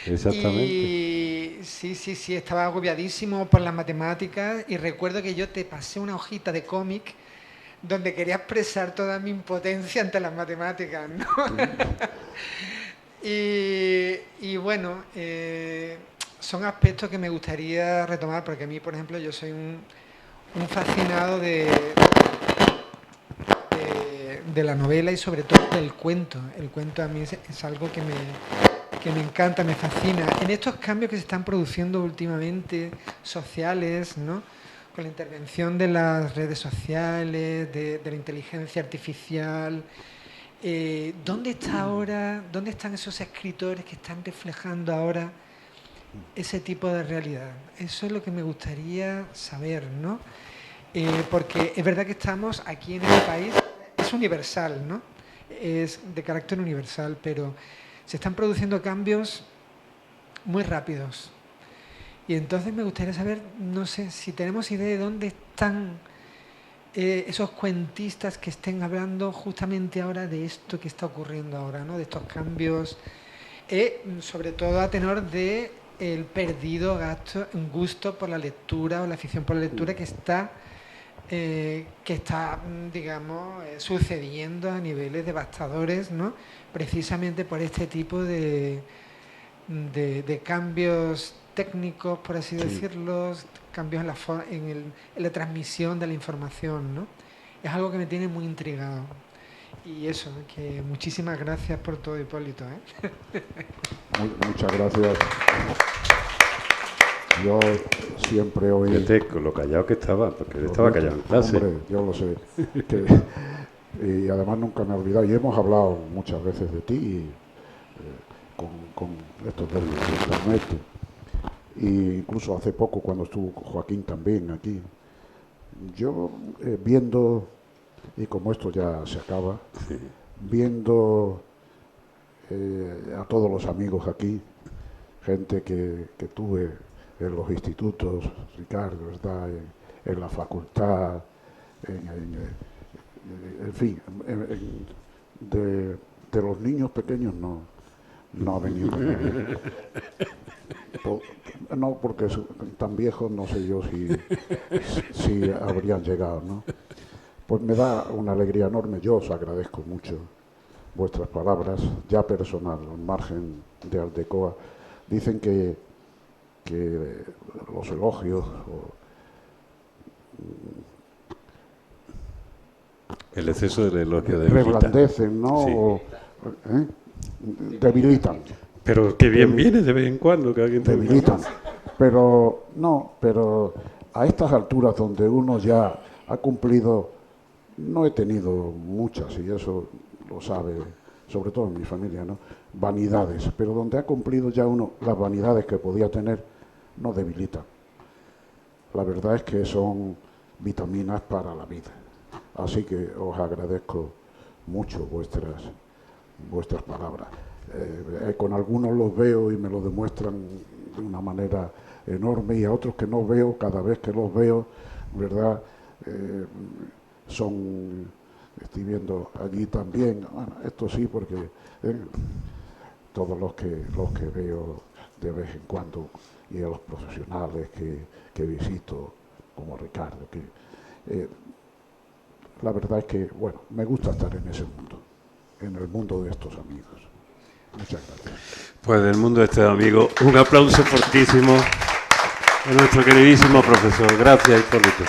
Exactamente. Y sí, estaba agobiadísimo por las matemáticas y recuerdo que yo te pasé una hojita de cómic donde quería expresar toda mi impotencia ante las matemáticas, ¿no? y bueno, son aspectos que me gustaría retomar, porque a mí, por ejemplo, yo soy un fascinado de la novela y sobre todo del cuento. El cuento a mí es algo que me encanta, me fascina. En estos cambios que se están produciendo últimamente, sociales, ¿no? Con la intervención de las redes sociales, de la inteligencia artificial, ¿dónde están esos escritores que están reflejando ahora ese tipo de realidad? Eso es lo que me gustaría saber, ¿no? Porque es verdad que estamos aquí en el país, es universal, ¿no? Es de carácter universal, pero se están produciendo cambios muy rápidos. Y entonces me gustaría saber, no sé, si tenemos idea de dónde están esos cuentistas que estén hablando justamente ahora de esto que está ocurriendo ahora, ¿no? De estos cambios, sobre todo a tenor de el perdido gusto por la lectura o la afición por la lectura que está digamos, sucediendo a niveles devastadores, ¿no? Precisamente por este tipo de cambios técnicos, por así decirlo, cambios en la transmisión de la información, ¿no? es algo que me tiene muy intrigado. Y eso, que muchísimas gracias por todo, Hipólito, ¿eh? Muchas gracias. Yo siempre oí... Fíjate con lo callado que estaba, porque él estaba callado en clase. Hombre, yo lo sé. Y además nunca me he olvidado. Y hemos hablado muchas veces de ti con estos de internet. Y incluso hace poco, cuando estuvo Joaquín también aquí, yo viendo, y como esto ya se acaba, viendo a todos los amigos aquí, gente que tuve en los institutos, Ricardo, ¿verdad? En la facultad, en fin, de los niños pequeños no ha venido nadie. No, porque tan viejos no sé yo si habrían llegado, ¿no? Pues me da una alegría enorme. Yo os agradezco mucho vuestras palabras, ya personal, al margen de Aldecoa. Dicen que los elogios el exceso del elogio de reblandecen, ¿no? Sí. Debilitan. Pero que bien viene de vez en cuando que alguien te debilitan. Pero a estas alturas donde uno ya ha cumplido, no he tenido muchas, y eso lo sabe, sobre todo en mi familia, ¿no? Vanidades, pero donde ha cumplido ya uno las vanidades que podía tener, no debilitan. La verdad es que son vitaminas para la vida. Así que os agradezco mucho vuestras palabras. Con algunos los veo y me lo demuestran de una manera enorme, y a otros que no veo, cada vez que los veo, ¿verdad? Estoy viendo allí también, bueno, esto sí, porque todos los que veo de vez en cuando, y a los profesionales que visito, como Ricardo, la verdad es que, bueno, me gusta estar en ese mundo, en el mundo de estos amigos. Muchas gracias. Pues del mundo de este amigo, un aplauso fortísimo a nuestro queridísimo profesor. Gracias, Hipólito.